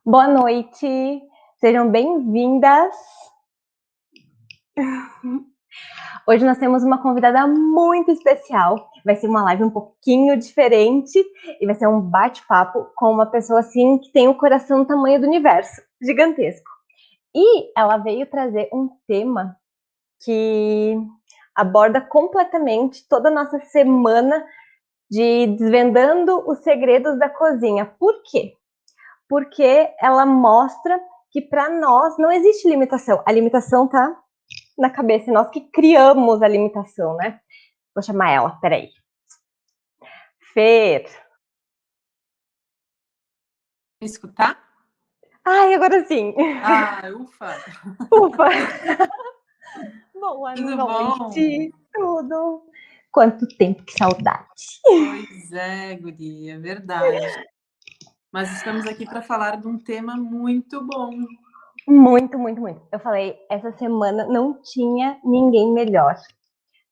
Boa noite, sejam bem-vindas. Hoje nós temos uma convidada muito especial. Vai ser uma live um pouquinho diferente e vai ser um bate-papo com uma pessoa assim que tem o coração do tamanho do universo, gigantesco. E ela veio trazer um tema que aborda completamente toda a nossa semana de desvendando os segredos da cozinha. Por quê? Porque ela mostra que para nós não existe limitação. A limitação está na cabeça, nós que criamos a limitação, né? Vou chamar ela, peraí. Fer. Me escutar? Ai, agora sim. Ah, ufa! Ufa! Boa Tudo noite. bom? Tudo. Quanto tempo, que saudade. Pois é, guria, é verdade. Mas estamos aqui para falar de um tema muito bom. Muito, muito, muito. Eu falei, essa semana não tinha ninguém melhor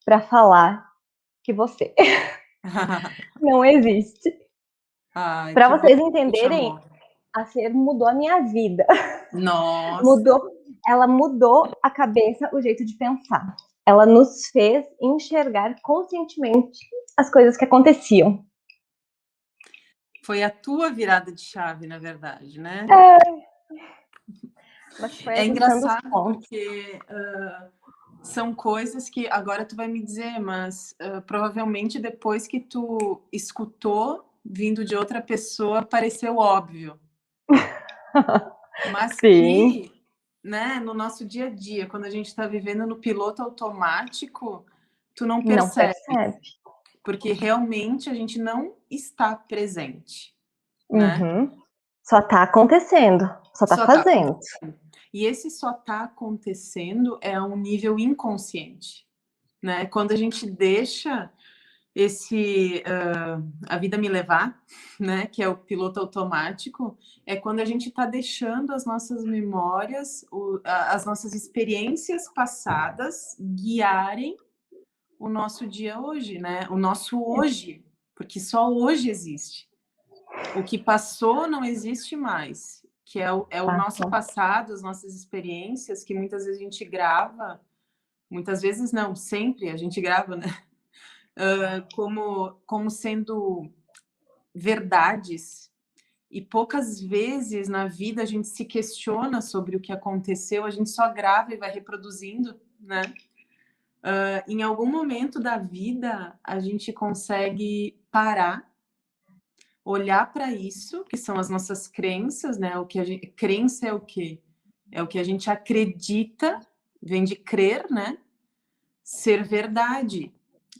para falar que você. Não existe. Ai, Para que bom vocês que me entenderem, chamou. a Fer mudou a minha vida. Nossa, Mudou, ela mudou a cabeça, o jeito de pensar. Ela nos fez enxergar conscientemente as coisas que aconteciam. foi a tua virada de chave, na verdade, né? Mas foi É ajustando os engraçado pontos. porque são coisas que agora tu vai me dizer, mas provavelmente depois que tu escutou, vindo de outra pessoa, pareceu óbvio. Mas Sim. que, né, no nosso dia a dia, quando a gente está vivendo no piloto automático, tu não Não percebe, percebe. porque realmente a gente não está presente, né? Uhum. Só tá acontecendo, só tá Só está fazendo. acontecendo. E esse só está acontecendo é a um nível inconsciente, né? Quando a gente deixa a vida me levar, né, que é o piloto automático, é quando a gente está deixando as nossas memórias, as nossas experiências passadas guiarem o nosso dia hoje, né, o nosso hoje, porque só hoje existe. O que passou não existe mais, que é o nosso passado, as nossas experiências, que muitas vezes a gente grava, muitas vezes não, sempre a gente grava, né? Como sendo verdades, e poucas vezes na vida a gente se questiona sobre o que aconteceu, a gente só grava e vai reproduzindo, né? Em algum momento da vida a gente consegue parar, olhar para isso, que são as nossas crenças, né? Crença é o quê? É o que a gente acredita, vem de crer, né? Ser verdade.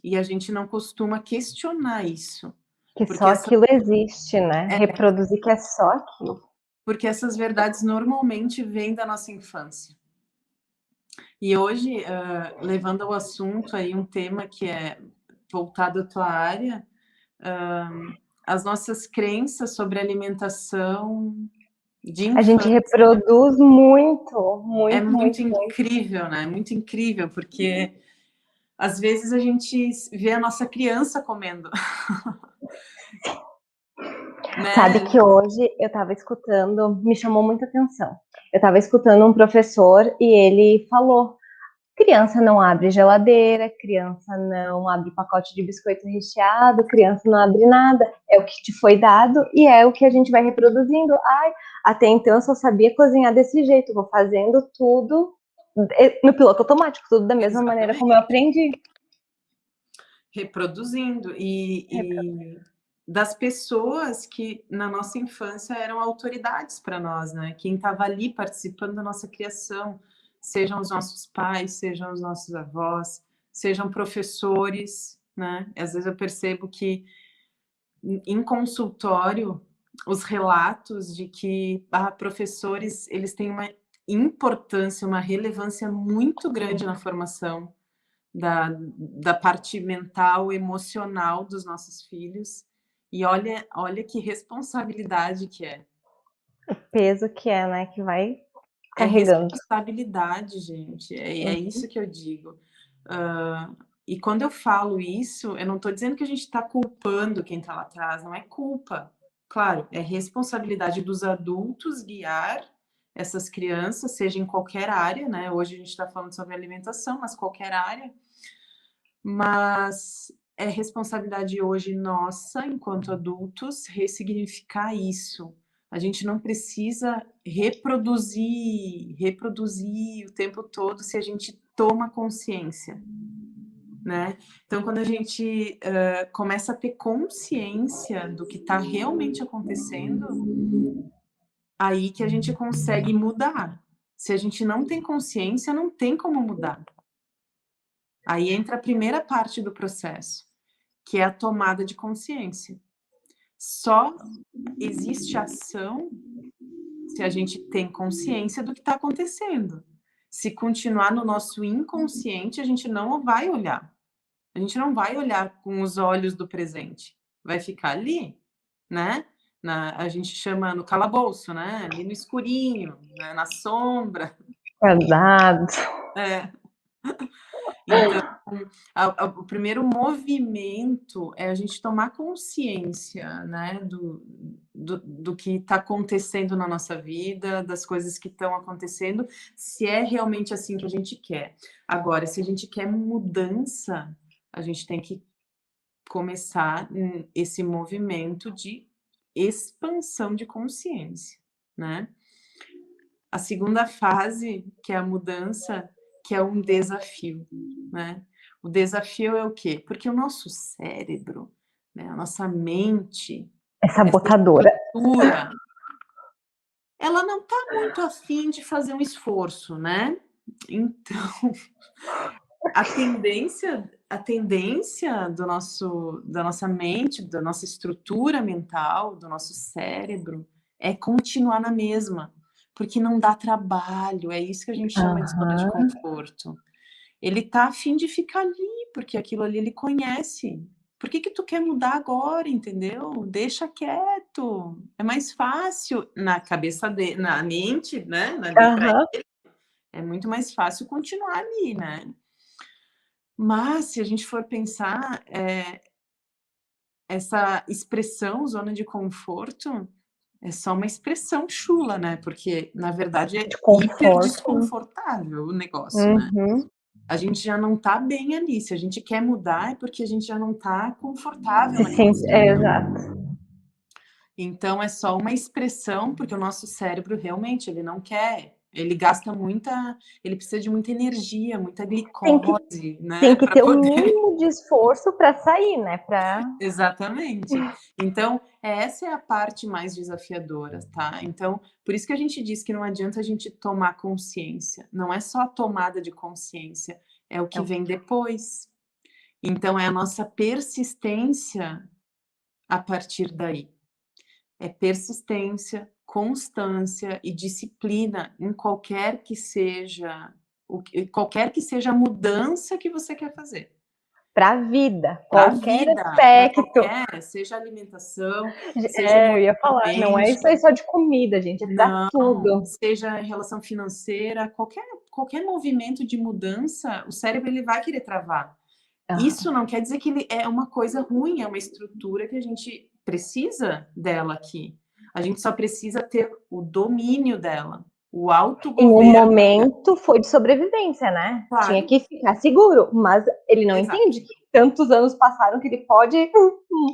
E a gente não costuma questionar isso. Que Porque, só aquilo existe, né? Reproduzir que é só aquilo. porque essas verdades normalmente vêm da nossa infância. E hoje, levando ao assunto aí um tema que é voltado à tua área, as nossas crenças sobre alimentação de A gente infância reproduz muito, é muito, muito muito, muito. incrível, né? Muito incrível, porque às vezes a gente vê a nossa criança comendo, Sabe né? que hoje eu estava escutando, me chamou muita atenção. Eu estava escutando um professor e ele falou: criança não abre geladeira, criança não abre pacote de biscoito recheado, criança não abre nada. É o que te foi dado e é o que a gente vai reproduzindo. Ai, até então eu só sabia cozinhar desse jeito, vou fazendo tudo no piloto automático, tudo da mesma maneira como eu Exatamente. aprendi. Reproduzindo. E das pessoas que na nossa infância eram autoridades para nós, né? Quem estava ali participando da nossa criação, sejam os nossos pais, sejam os nossos avós, sejam professores, né? Às vezes eu percebo que em consultório os relatos de que professores eles têm uma importância, uma relevância muito grande na formação da parte mental, emocional dos nossos filhos. E olha que responsabilidade que é. O peso que é, né, que vai É carregando. responsabilidade, gente. É isso que eu digo. E quando eu falo isso, eu não estou dizendo que a gente está culpando quem está lá atrás, não é culpa. Claro, é responsabilidade dos adultos guiar essas crianças, seja em qualquer área, né? Hoje a gente está falando sobre alimentação, mas qualquer área. Mas é responsabilidade hoje nossa, enquanto adultos, ressignificar isso. A gente não precisa reproduzir o tempo todo se a gente toma consciência, né? Então, quando a gente começa a ter consciência do que está realmente acontecendo, aí que a gente consegue mudar. Se a gente não tem consciência, não tem como mudar. Aí entra a primeira parte do processo, que é a tomada de consciência. Só existe ação se a gente tem consciência do que está acontecendo. Se continuar no nosso inconsciente, a gente não vai olhar. A gente não vai olhar com os olhos do presente. Vai ficar ali, né? A gente chama no calabouço, né? Ali no escurinho, né? Na sombra. Guardado. É. Então, o primeiro movimento é a gente tomar consciência, né, do que está acontecendo na nossa vida, das coisas que estão acontecendo, se é realmente assim que a gente quer. Agora, se a gente quer mudança, a gente tem que começar esse movimento de expansão de consciência, né? A segunda fase, que é a mudança, que é um desafio, né? O desafio é o quê? Porque o nosso cérebro, né, a nossa mente, É essa sabotadora. estrutura, ela não está muito afim de fazer um esforço, né? Então, a tendência da nossa mente, da nossa estrutura mental, do nosso cérebro, é continuar na mesma, porque não dá trabalho, é isso que a gente chama de zona de Aham. conforto. Ele tá a fim de ficar ali, porque aquilo ali ele conhece. Por que que tu quer mudar agora, entendeu? Deixa quieto. É mais fácil na cabeça na mente, né? Ali para Aham. é muito mais fácil continuar ali, né? Mas se a gente for pensar, essa expressão zona de conforto é só uma expressão chula, né? Porque na verdade é De hiper conforto. desconfortável o negócio, né? Uhum. A gente já não tá bem ali. Se a gente quer mudar, é porque a gente já não tá confortável Se naquela sente, é, situação. exato. Então é só uma expressão, porque o nosso cérebro realmente ele não quer, ele gasta muita, ele precisa de muita energia, muita Tem que, glicose, tem né, que para ter o poder. mínimo de esforço para sair, né? Pra... Exatamente. Então, essa é a parte mais desafiadora, tá? Então, por isso que a gente diz que não adianta a gente tomar consciência. Não é só a tomada de consciência, é o que vem depois. Então, é a nossa persistência a partir daí. É persistência, constância e disciplina em qualquer que seja a mudança que você quer fazer. Para a vida, Para a qualquer vida, para aspecto. qualquer, seja alimentação, seja É, eu ia falar, não é isso emocionalmente, aí só de comida, gente, é para não, tudo. seja relação financeira, qualquer movimento de mudança, o cérebro ele vai querer travar. Isso Aham. não quer dizer que ele é uma coisa ruim, é uma estrutura que a gente precisa dela aqui. A gente só precisa ter o domínio dela, o Em um autogoverno dela. momento foi de sobrevivência, né? Tinha Claro, que ficar seguro, mas ele não exato. entende que tantos anos passaram que ele pode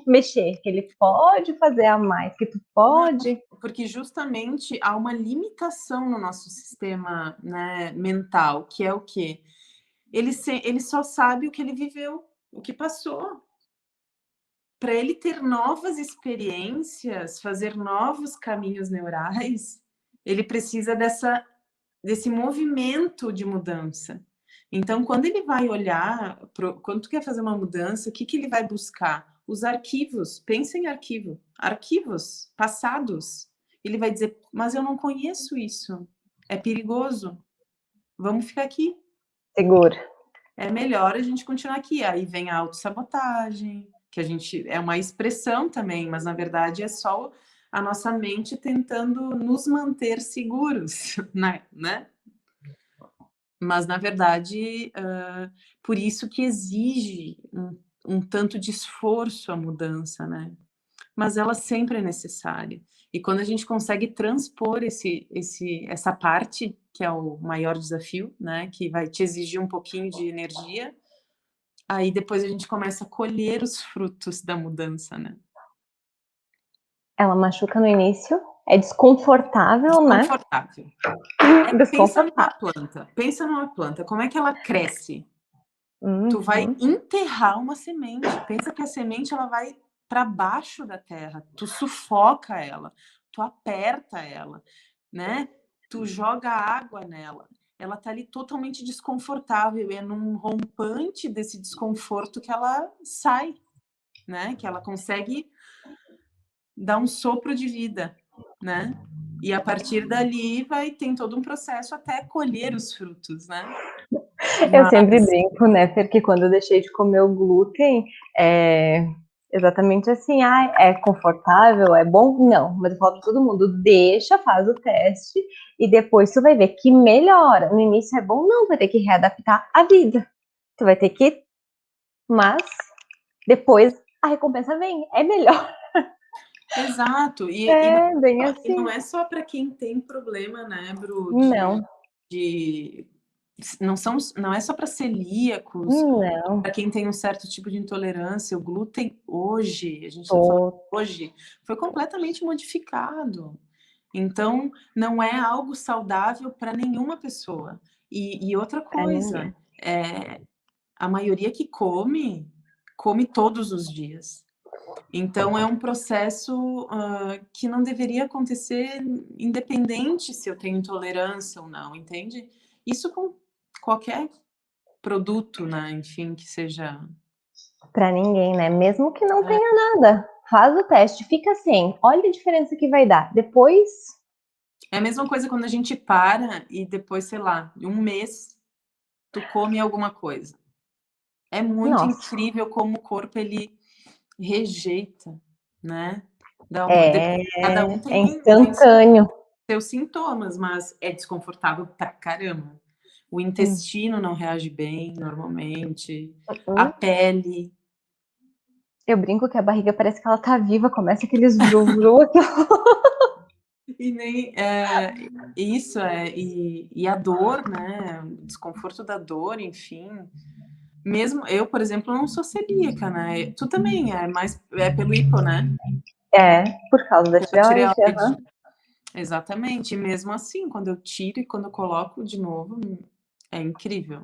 mexer, que ele pode fazer a mais, que tu Não, pode. porque justamente há uma limitação no nosso sistema, né, mental, que é o quê? Ele só sabe o que ele viveu, o que passou. Para ele ter novas experiências, fazer novos caminhos neurais, ele precisa desse movimento de mudança. Então, quando ele vai olhar, quando tu quer fazer uma mudança, o que que ele vai buscar? Os arquivos. Pensa em arquivos passados. Ele vai dizer, mas eu não conheço isso. É perigoso. Vamos ficar aqui. Seguro. É melhor a gente continuar aqui. Aí vem a autossabotagem, que a gente é uma expressão também, mas na verdade é só a nossa mente tentando nos manter seguros, né? Mas na verdade, por isso que exige um tanto de esforço a mudança, né? mas ela sempre é necessária. E quando a gente consegue transpor essa parte, que é o maior desafio, né, que vai te exigir um pouquinho de energia, aí depois a gente começa a colher os frutos da mudança, né? Ela machuca no início, é desconfortável, né? Desconfortável. Desconfortável. Pensa numa planta, como é que ela cresce? Tu vai Uhum. enterrar uma semente. Pensa que a semente ela vai para baixo da terra. Tu sufoca ela, tu aperta ela, né? Tu joga água nela. Ela tá ali totalmente desconfortável. E é num rompante desse desconforto que ela sai, né? Que ela consegue dar um sopro de vida, né? E a partir dali tem todo um processo até colher os frutos, né? Eu sempre Mas brinco, né, porque quando eu deixei de comer o glúten, exatamente assim, é confortável, é bom? Não, mas eu falo para todo mundo, deixa, faz o teste e depois tu vai ver que melhora. No início é bom? Não, vai ter que readaptar a vida. Tu vai ter que, mas depois a recompensa vem, é melhor. exato, É, bem e não assim. é só para quem tem problema, né, Bru, Não, de não é só para celíacos, não, para quem tem um certo tipo de intolerância, o glúten hoje, a gente está falando tô hoje, foi completamente modificado. Então, não é algo saudável para nenhuma pessoa. E outra pra ninguém. coisa, a maioria que come todos os dias. Então é um processo, que não deveria acontecer independente se eu tenho intolerância ou não, entende? Isso com qualquer produto, né, enfim, que seja Pra ninguém, né? Mesmo que não tenha nada. Faz o teste, fica sem. Olha a diferença que vai dar. Depois, é a mesma coisa quando a gente para e depois, sei lá, em um mês, tu come alguma coisa. É muito nossa, incrível como o corpo ele rejeita, né? é, Cada um é tem instantâneo. seus sintomas, mas é desconfortável pra caramba. O Hum, intestino não reage bem normalmente, a hum. pele. Eu brinco que a barriga parece que ela tá viva, começa aqueles vru-vru. E nem isso e a dor, né? O desconforto da dor, enfim. Mesmo eu, por exemplo, não sou celíaca, né? Tu também é pelo hipo, né? É, por causa da Pela tireoide. tireoide. Aham. Exatamente. E mesmo assim, quando eu tiro e quando eu coloco de novo, é incrível.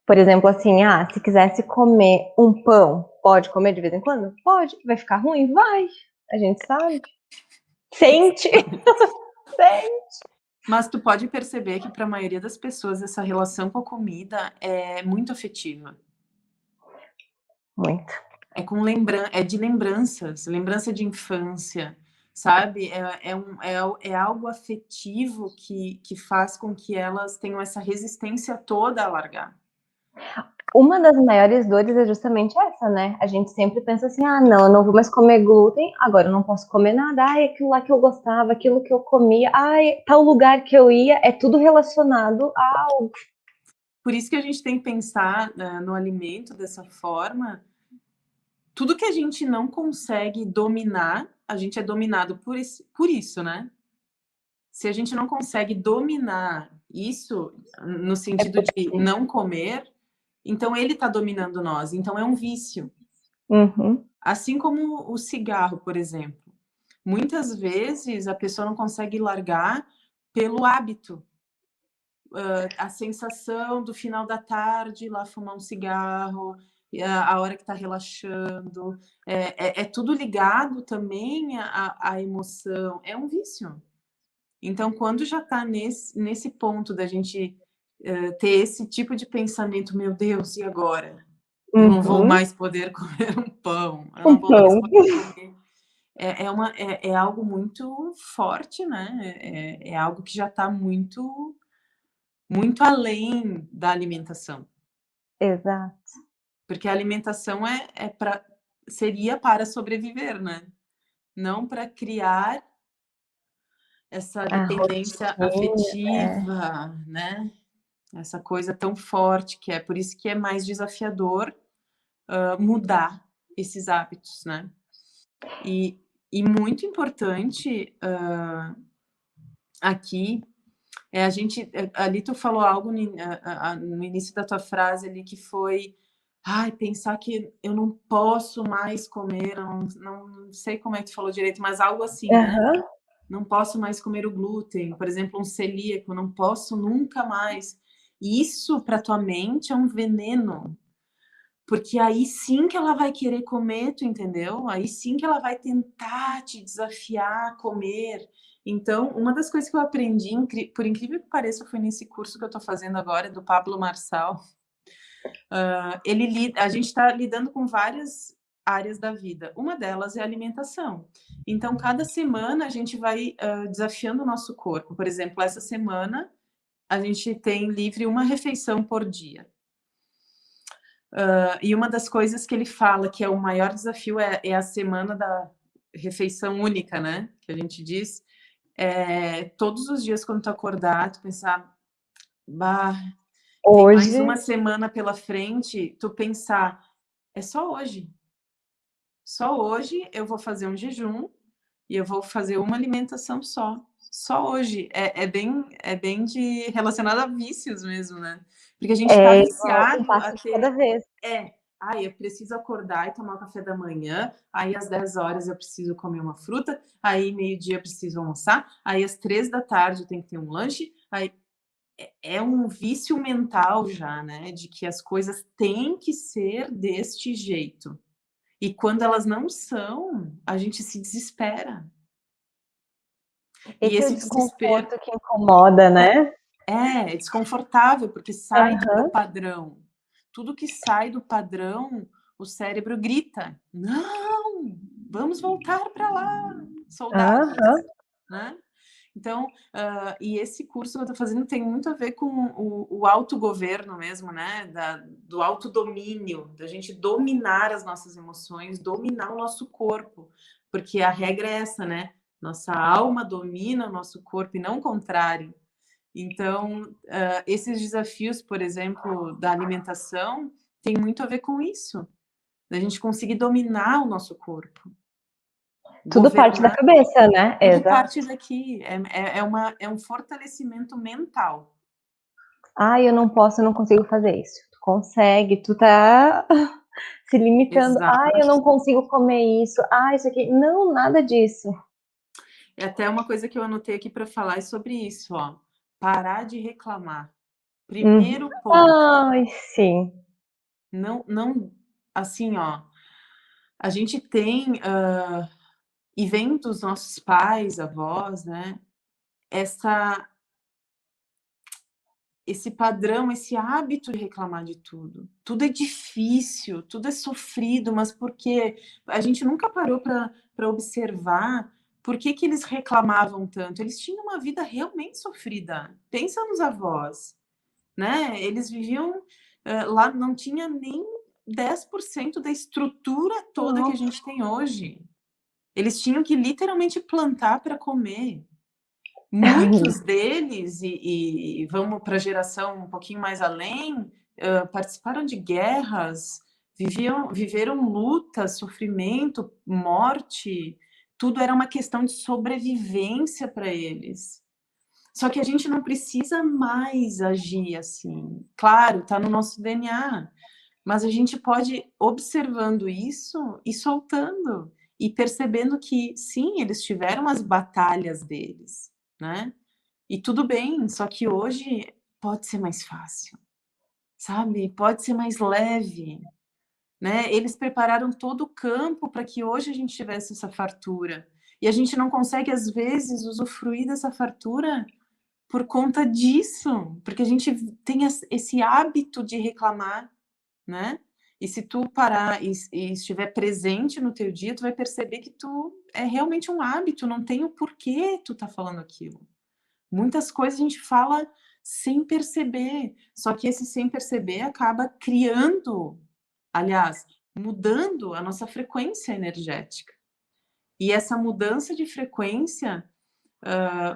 Por exemplo, assim, se quisesse comer um pão, pode comer de vez em quando? Pode. Vai ficar ruim? Vai. A gente sabe. Sente. Sente. Mas tu pode perceber que para a maioria das pessoas essa relação com a comida é muito afetiva. Muito. É de lembranças, lembrança de infância, sabe? É algo afetivo que faz com que elas tenham essa resistência toda a largar. Uma das maiores dores é justamente essa, né? A gente sempre pensa assim: não, eu não vou mais comer glúten, agora eu não posso comer nada. Aquilo lá que eu gostava, aquilo que eu comia, tal lugar que eu ia, é tudo relacionado ao. Por isso que a gente tem que pensar, né, no alimento dessa forma. Tudo que a gente não consegue dominar, a gente é dominado por isso, né? Se a gente não consegue dominar isso, no sentido de não comer, então ele está dominando nós. Então é um vício. Uhum. Assim como o cigarro, por exemplo. Muitas vezes a pessoa não consegue largar pelo hábito. A sensação do final da tarde, ir lá fumar um cigarro, a hora que está relaxando. É tudo ligado também à emoção. É um vício. Então, quando já está nesse ponto da gente ter esse tipo de pensamento, meu Deus, e agora? Eu não vou Uhum. mais poder comer um pão, eu não Um vou mais pão. poder comer. É algo muito forte, né? É algo que já está muito, muito além da alimentação. Exato. Porque a alimentação seria para sobreviver, né? Não para criar essa A dependência rotina, né? afetiva, né? Essa coisa tão forte que é por isso que é mais desafiador mudar esses hábitos, né? E, E muito importante, aqui, a gente, ali tu falou algo no início da tua frase ali que foi: "Ai, pensar que eu não posso mais comer", eu não sei como é que tu falou direito, mas algo assim, né? Aham. Não posso mais comer o glúten, por exemplo, um celíaco, não posso nunca mais. Isso para tua mente é um veneno, porque aí sim que ela vai querer comer, tu entendeu? Aí sim que ela vai tentar te desafiar a comer. Então, uma das coisas que eu aprendi, por incrível que pareça, foi nesse curso que eu estou fazendo agora, do Pablo Marçal. A gente está lidando com várias áreas da vida. Uma delas é a alimentação. Então, cada semana a gente vai desafiando o nosso corpo. Por exemplo, essa semana a gente tem livre uma refeição por dia. E uma das coisas que ele fala que é o maior desafio é a semana da refeição única, né? Que a gente diz. Todos os dias, quando tu acordar, tu pensar, bah, tem mais Hoje uma semana pela frente, tu pensar, é só hoje. Só hoje eu vou fazer um jejum e eu vou fazer uma alimentação só. Só hoje. É bem relacionado a vícios mesmo, né? Porque a gente está é um viciado a passo de cada ter. vez. Eu preciso acordar e tomar o café da manhã, aí às 10 horas eu preciso comer uma fruta, aí meio-dia eu preciso almoçar, aí às 3 da tarde eu tenho que ter um lanche, aí é um vício mental já, né? De que as coisas têm que ser deste jeito. E quando elas não são, a gente se desespera. E Esse é o esse desespero desconforto que incomoda, né? é desconfortável, porque sai do Aham, padrão. Tudo que sai do padrão, o cérebro grita: "Não, vamos voltar para lá, soldados", aham. né. Então, e esse curso que eu estou fazendo tem muito a ver com o autogoverno mesmo, né, do autodomínio, da gente dominar as nossas emoções, dominar o nosso corpo, porque a regra é essa, né, nossa alma domina o nosso corpo e não o contrário. Então, esses desafios, por exemplo, da alimentação, tem muito a ver com isso, da gente conseguir dominar o nosso corpo, Tudo parte da governar. cabeça, né? Tudo Exato. parte daqui, é um fortalecimento mental. "Ai, eu não posso, eu não consigo fazer isso". Tu consegue, tu tá se limitando. "Ai, eu Exato. não consigo comer isso. Ah, isso aqui". Não, nada disso. É até uma coisa que eu anotei aqui para falar é sobre isso, ó, parar de reclamar. Uhum. Primeiro ponto, Ai, sim. não assim, ó, a gente tem, e vem dos nossos pais, avós, né, essa esse padrão, esse hábito de reclamar de tudo. Tudo é difícil, tudo é sofrido, mas por quê? A gente nunca parou para observar por que que eles reclamavam tanto. Eles tinham uma vida realmente sofrida. Pensa nos avós, né? Eles viviam, lá não tinha nem 10% da estrutura toda que a Nossa. gente tem hoje. Eles tinham que literalmente plantar para comer. Muitos deles, e vamos para a geração um pouquinho mais além, participaram de guerras, viveram luta, sofrimento, morte, tudo era uma questão de sobrevivência para eles. Só que a gente não precisa mais agir assim. Claro, está no nosso DNA, mas a gente pode, observando isso e soltando, e percebendo que sim, eles tiveram as batalhas deles, né? E tudo bem, só que hoje pode ser mais fácil, sabe? Pode ser mais leve, né? Eles prepararam todo o campo para que hoje a gente tivesse essa fartura. E a gente não consegue, às vezes, usufruir dessa fartura por conta disso, porque a gente tem esse hábito de reclamar, né? E se tu parar e estiver presente no teu dia, tu vai perceber que tu é realmente um hábito, não tem o porquê tu tá falando aquilo. Muitas coisas a gente fala sem perceber, só que esse sem perceber acaba criando, aliás, mudando a nossa frequência energética. E essa mudança de frequência,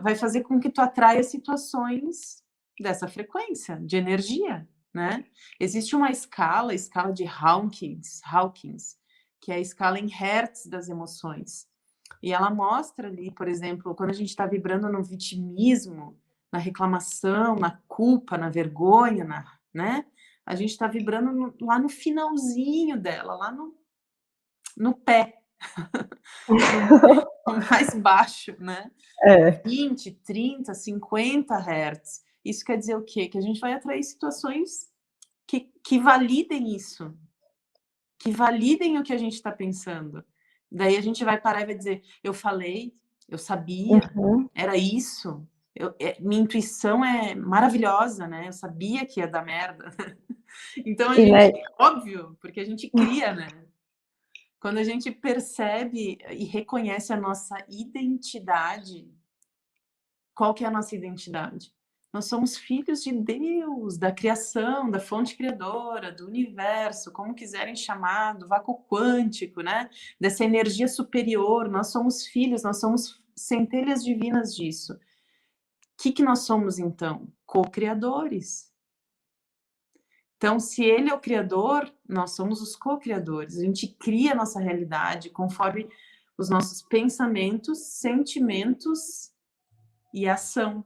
vai fazer com que tu atraia situações dessa frequência, de energia, né. Existe uma escala, a escala de Hawkins, que é a escala em hertz das emoções. E ela mostra ali, por exemplo, quando a gente está vibrando no vitimismo, na reclamação, na culpa, na vergonha, né? A gente está vibrando lá no finalzinho dela, lá no pé, no mais baixo, né? É. 20, 30, 50 hertz. Isso quer dizer o quê? Que a gente vai atrair situações que validem isso, que validem o que a gente está pensando. Daí a gente vai parar e vai dizer: eu falei, eu sabia, Uhum. era isso. Minha intuição é maravilhosa, né? Eu sabia que ia dar merda. Então a E, né, gente, óbvio, porque a gente cria, né? Quando a gente percebe e reconhece a nossa identidade, qual que é a nossa identidade? Nós somos filhos de Deus, da criação, da fonte criadora, do universo, como quiserem chamar, do vácuo quântico, né? Dessa energia superior. Nós somos filhos, nós somos centelhas divinas disso. O que nós somos, então? Co-criadores. Então, se ele é o criador, nós somos os co-criadores. A gente cria a nossa realidade conforme os nossos pensamentos, sentimentos e ação.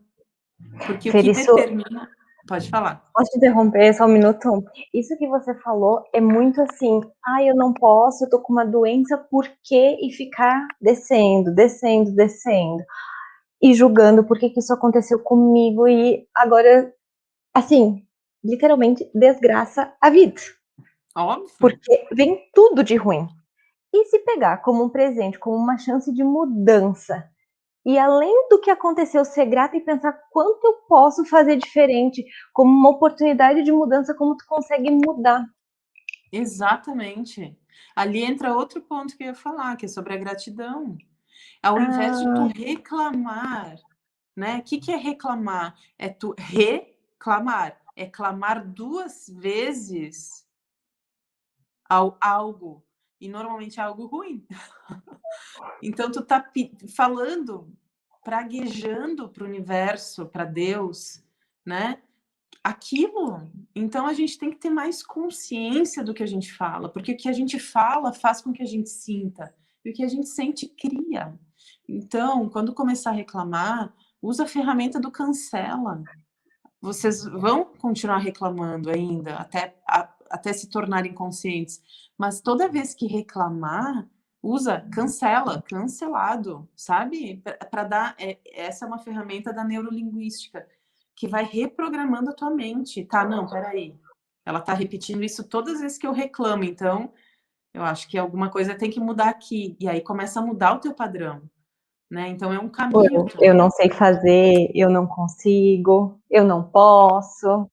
Porque o Fer, que isso, determina. Pode falar. posso te interromper só um minuto? Isso que você falou é muito assim, eu não posso, eu tô com uma doença, por quê? E ficar descendo, descendo, descendo. E julgando por que que isso aconteceu comigo e agora, assim, literalmente desgraça a vida. Óbvio. Porque vem tudo de ruim. E se pegar como um presente, como uma chance de mudança, e além do que aconteceu, ser grata e pensar quanto eu posso fazer diferente, como uma oportunidade de mudança, como tu consegue mudar. Exatamente. Ali entra outro ponto que eu ia falar, que é sobre a gratidão. Ao invés de tu Ah, reclamar, né? O que é reclamar? É tu reclamar. É clamar duas vezes algo. E normalmente é algo ruim. Então tu tá falando, praguejando para o universo, para Deus, né? Aquilo. Então a gente tem que ter mais consciência do que a gente fala, porque o que a gente fala faz com que a gente sinta, e o que a gente sente cria. Então, quando começar a reclamar, usa a ferramenta do cancela. Vocês vão continuar reclamando ainda, até se tornarem conscientes, mas toda vez que reclamar, usa cancela, cancelado, sabe? Para dar. Essa é uma ferramenta da neurolinguística que vai reprogramando a tua mente. Tá, não, peraí. Ela tá repetindo isso todas as vezes que eu reclamo, então eu acho que alguma coisa tem que mudar aqui. E aí começa a mudar o teu padrão, né? Então é um caminho eu não sei fazer, eu não consigo, eu não posso.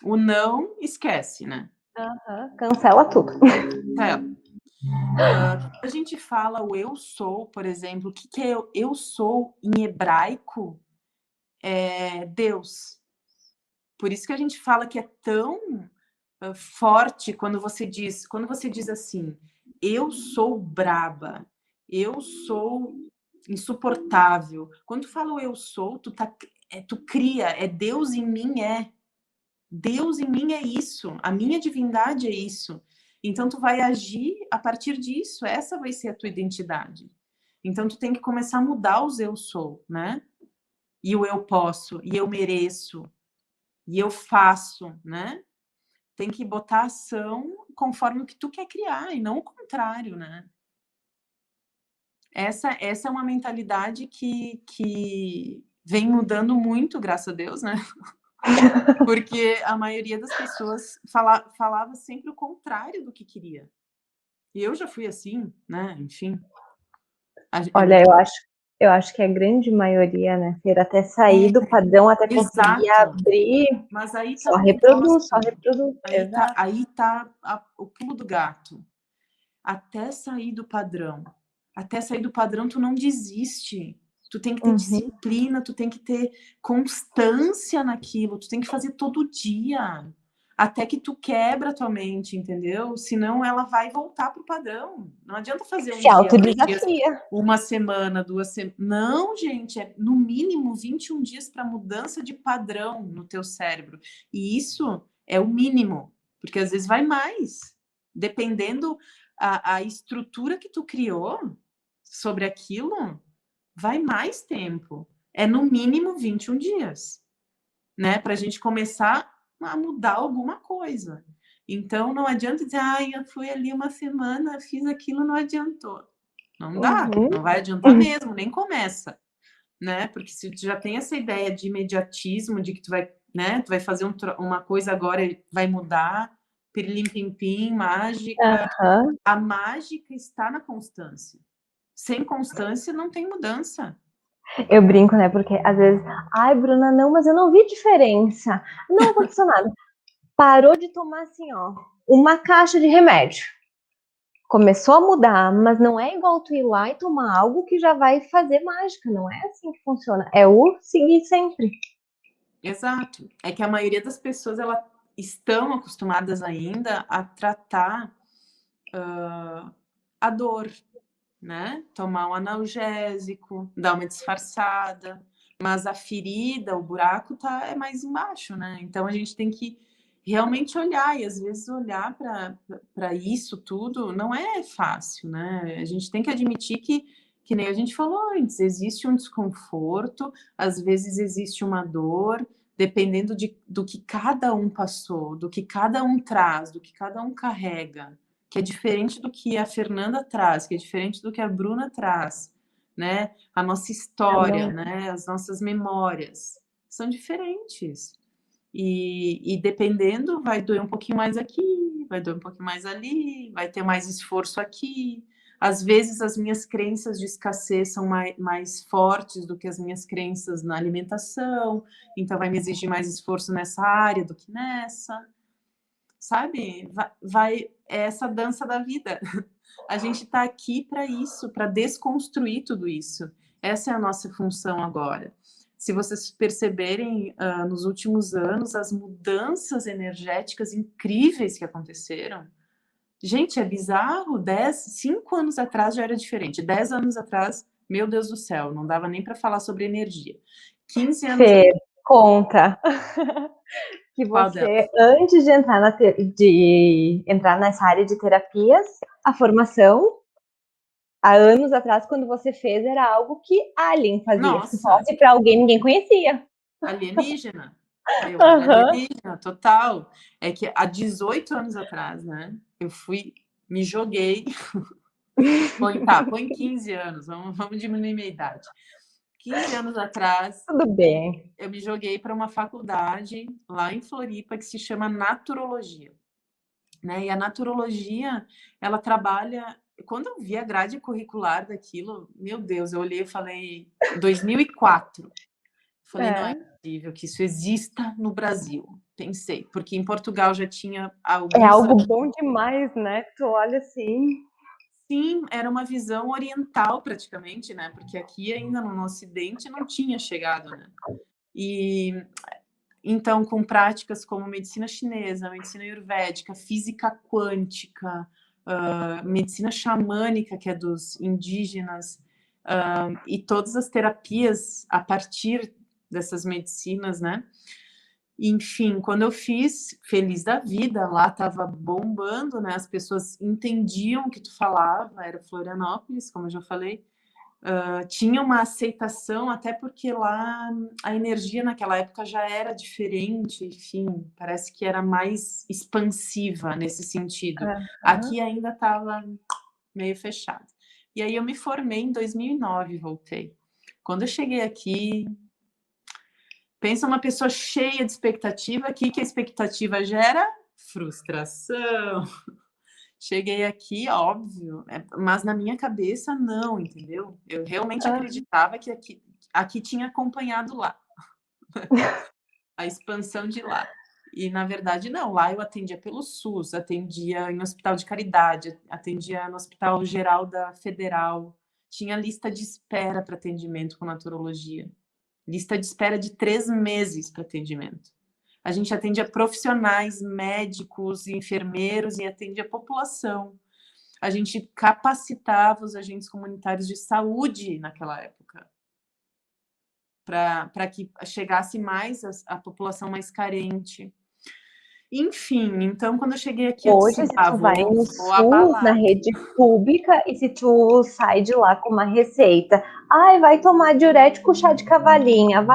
o não esquece, né? Aham, cancela tudo. Tá. A gente fala o eu sou, por exemplo, o que é eu sou em hebraico? É Deus. Por isso que a gente fala que é tão forte quando você diz assim, eu sou braba, eu sou insuportável. Quando tu fala o eu sou, tu cria, é Deus em mim é. Deus em mim é isso, a minha divindade é isso. Então tu vai agir a partir disso, essa vai ser a tua identidade. Então tu tem que começar a mudar os eu sou, né? E o eu posso, e eu mereço, e eu faço, né? Tem que botar ação conforme o que tu quer criar e não o contrário, né? Essa é uma mentalidade que vem mudando muito, graças a Deus, né? Porque a maioria das pessoas falava sempre o contrário do que queria. E eu já fui assim, né? Enfim. A Olha, gente... eu acho que a grande maioria, né, Fer, até sair É, do padrão, até conseguir exato. abrir, Mas aí tá só o reproduz, negócio. só reproduz. Exato. Aí tá o pulo do gato. Até sair do padrão. Até sair do padrão, tu não desiste. Tu tem que ter Uhum. disciplina, tu tem que ter constância naquilo, tu tem que fazer todo dia. Até que tu quebra a tua mente, entendeu? Senão ela vai voltar pro padrão. Não adianta fazer um Se dia, 2 dias, autodesafia. uma semana, 2 semanas. Não, gente, é no mínimo 21 dias para mudança de padrão no teu cérebro. E isso é o mínimo, porque às vezes vai mais. Dependendo a estrutura que tu criou, sobre aquilo, vai mais tempo. É no mínimo 21 dias, né? Para a gente começar a mudar alguma coisa. Então, não adianta dizer, eu fui ali uma semana, fiz aquilo, não adiantou. Não dá, não vai adiantar mesmo, nem começa, né? Porque se tu já tem essa ideia de imediatismo, de que tu vai, né, tu vai fazer uma coisa agora e vai mudar, pirilim pim pim, mágica, a mágica está na constância. Sem constância não tem mudança. Eu brinco, né? Porque às vezes, ai, Bruna, não, mas eu não vi diferença. Não aconteceu nada. Parou de tomar assim, ó, uma caixa de remédio. Começou a mudar, mas não é igual tu ir lá e tomar algo que já vai fazer mágica. Não é assim que funciona. É o seguir sempre. Exato. É que a maioria das pessoas elas estão acostumadas ainda a tratar a dor, né? Tomar um analgésico, dar uma disfarçada, mas a ferida, o buraco é mais embaixo, né? Então a gente tem que realmente olhar, e às vezes olhar para isso tudo não é fácil, né? A gente tem que admitir que nem a gente falou antes, existe um desconforto, às vezes existe uma dor, dependendo do que cada um passou, do que cada um traz, do que cada um carrega, que é diferente do que a Fernanda traz, que é diferente do que a Bruna traz, né? A nossa história, né? As nossas memórias são diferentes. E dependendo, vai doer um pouquinho mais aqui, vai doer um pouquinho mais ali, vai ter mais esforço aqui. Às vezes, as minhas crenças de escassez são mais fortes do que as minhas crenças na alimentação, então vai me exigir mais esforço nessa área do que nessa. Sabe? É essa dança da vida. A gente está aqui para isso, para desconstruir tudo isso. Essa é a nossa função agora. Se vocês perceberem, nos últimos anos, as mudanças energéticas incríveis que aconteceram. Gente, é bizarro. 5 anos atrás já era diferente. 10 anos atrás, meu Deus do céu, não dava nem para falar sobre energia. 15 anos Fê, conta que Qual delas? você, antes de entrar nessa área de terapias, a formação, há anos atrás, quando você fez, era algo que Alien fazia. Se Nossa, fosse para alguém, ninguém conhecia. alienígena. Eu era alienígena, total. É que há 18 anos atrás, né? Eu me joguei. Põe 15 anos, vamos diminuir minha idade. 15 anos atrás, Tudo bem. eu me joguei para uma faculdade lá em Floripa que se chama Naturologia. Né? E a naturologia, ela trabalha. Quando eu vi a grade curricular daquilo, meu Deus, eu olhei e falei, 2004. Falei, não é possível que isso exista no Brasil. Pensei, porque em Portugal já tinha É alguns algo anos. bom demais, né? Tu olha assim. Sim, era uma visão oriental praticamente, né? Porque aqui ainda no Ocidente não tinha chegado, né? E então, com práticas como medicina chinesa, medicina ayurvédica, física quântica, medicina xamânica, que é dos indígenas, e todas as terapias a partir dessas medicinas, né? Enfim, quando eu fiz, feliz da vida, lá estava bombando, né? As pessoas entendiam o que tu falava, era Florianópolis, como eu já falei, tinha uma aceitação, até porque lá a energia naquela época já era diferente, enfim, parece que era mais expansiva nesse sentido. Aqui ainda estava meio fechado. E aí eu me formei em 2009, voltei. Quando eu cheguei aqui, pensa uma pessoa cheia de expectativa, aqui que a expectativa gera frustração. Cheguei aqui, óbvio, mas na minha cabeça não, entendeu? Eu realmente acreditava que aqui tinha acompanhado lá, a expansão de lá. E, na verdade, não. Lá eu atendia pelo SUS, atendia em hospital de caridade, atendia no Hospital Geral da Federal. Tinha lista de espera para atendimento com naturologia. Lista de espera de 3 meses para atendimento. A gente atendia profissionais, médicos, enfermeiros e atendia a população. A gente capacitava os agentes comunitários de saúde naquela época, para que chegasse mais a população mais carente. Enfim, então quando eu cheguei aqui eu disse, Hoje, se ah, tu vai no vou SUS, na abalar. rede pública, e se tu sai de lá com uma receita, ai, vai tomar diurético, chá de cavalinha,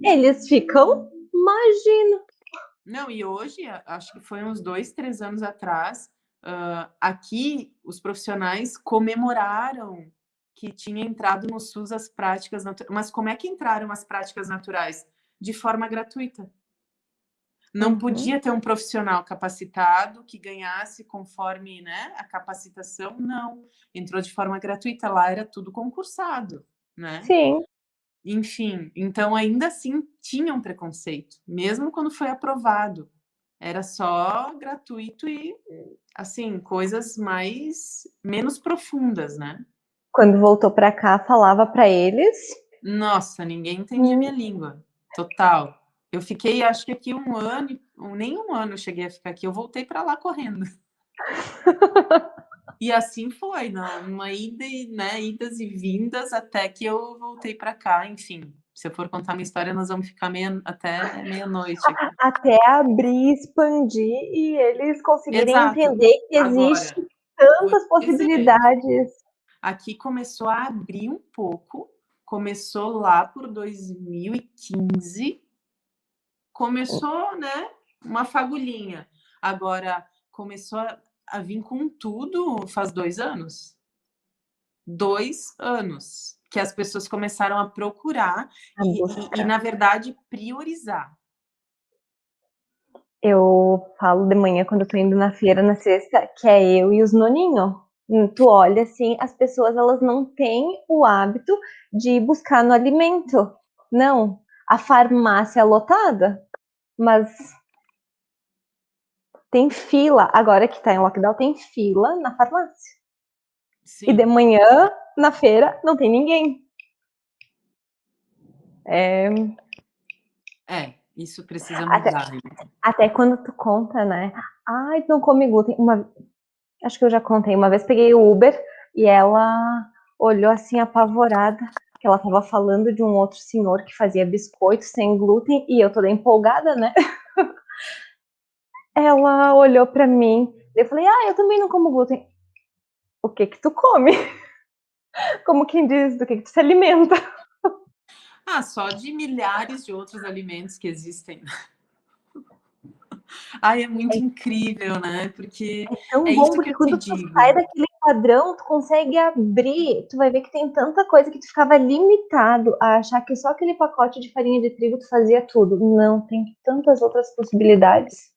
eles ficam, imagina. Não, e hoje, acho que foi uns 2, 3 anos atrás, aqui os profissionais comemoraram que tinha entrado no SUS as práticas naturais. Mas como é que entraram as práticas naturais? De forma gratuita. Não Uhum. podia ter um profissional capacitado que ganhasse conforme, né, a capacitação, não. Entrou de forma gratuita, lá era tudo concursado, né? Sim, Enfim, então ainda assim tinha um preconceito, mesmo quando foi aprovado. Era só gratuito e, assim, coisas menos profundas, né? quando voltou para cá, falava para eles. Nossa, ninguém entendia Hum. minha língua. Total. Eu fiquei, acho que aqui um ano, nem um ano eu cheguei a ficar aqui, eu voltei para lá correndo. E assim foi, uma ida, né, idas e vindas até que eu voltei para cá, enfim. Se eu for contar minha história, nós vamos ficar até meia-noite aqui. Até abrir, expandir e eles conseguirem Exato. entender que existe Agora, vou tantas te dizer, possibilidades. aqui começou a abrir um pouco, começou lá por 2015, começou, né, uma fagulhinha. Agora, começou a vir com tudo faz 2 anos. 2 anos que as pessoas começaram a procurar A busca. na verdade, priorizar. Eu falo de manhã quando eu tô indo na feira na sexta, que é eu e os noninho. Tu olha assim, as pessoas elas não têm o hábito de ir buscar no alimento. Não, a farmácia é lotada, mas tem fila. Agora que tá em lockdown, tem fila na farmácia. E de Sim. manhã, na feira, não tem ninguém. É, Isso precisa até, mudar. até quando tu conta, né? Ai, tu não come glúten. Acho que eu já contei. Uma vez peguei o Uber e ela olhou assim apavorada, que ela estava falando de um outro senhor que fazia biscoito sem glúten e eu toda empolgada, né? Ela olhou para mim, eu falei: "Ah, eu também não como glúten". O que que tu come? Como quem diz, do que tu se alimenta? Ah, só de milhares de outros alimentos que existem. Ai, é muito incrível, né, porque É tão é bom isso que porque eu te quando tu sai digo. daquele padrão, tu consegue abrir, tu vai ver que tem tanta coisa que tu ficava limitado a achar que só aquele pacote de farinha de trigo tu fazia tudo. Não, tem tantas outras possibilidades.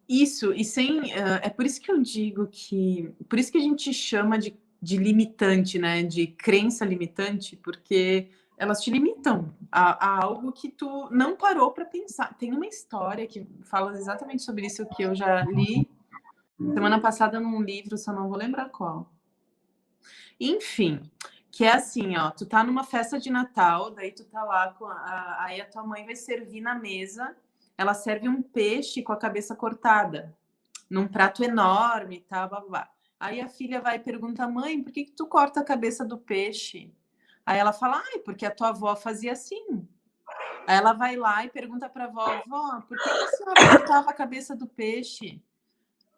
Isso, e sem é por isso que eu digo que por isso que a gente chama de limitante, né, de crença limitante, porque elas te limitam a algo que tu não parou para pensar. Tem uma história que fala exatamente sobre isso que eu já li semana passada num livro, só não vou lembrar qual. Enfim, que é assim, ó, tu tá numa festa de Natal, daí tu tá lá aí a tua mãe vai servir na mesa, ela serve um peixe com a cabeça cortada, num prato enorme e tal, blá, blá, blá. Aí a filha vai e pergunta: "Mãe, por que que tu corta a cabeça do peixe?" Aí ela fala: "Ai, porque a tua avó fazia assim." Aí ela vai lá e pergunta pra avó: "Vó, por que que a senhora cortava a cabeça do peixe?"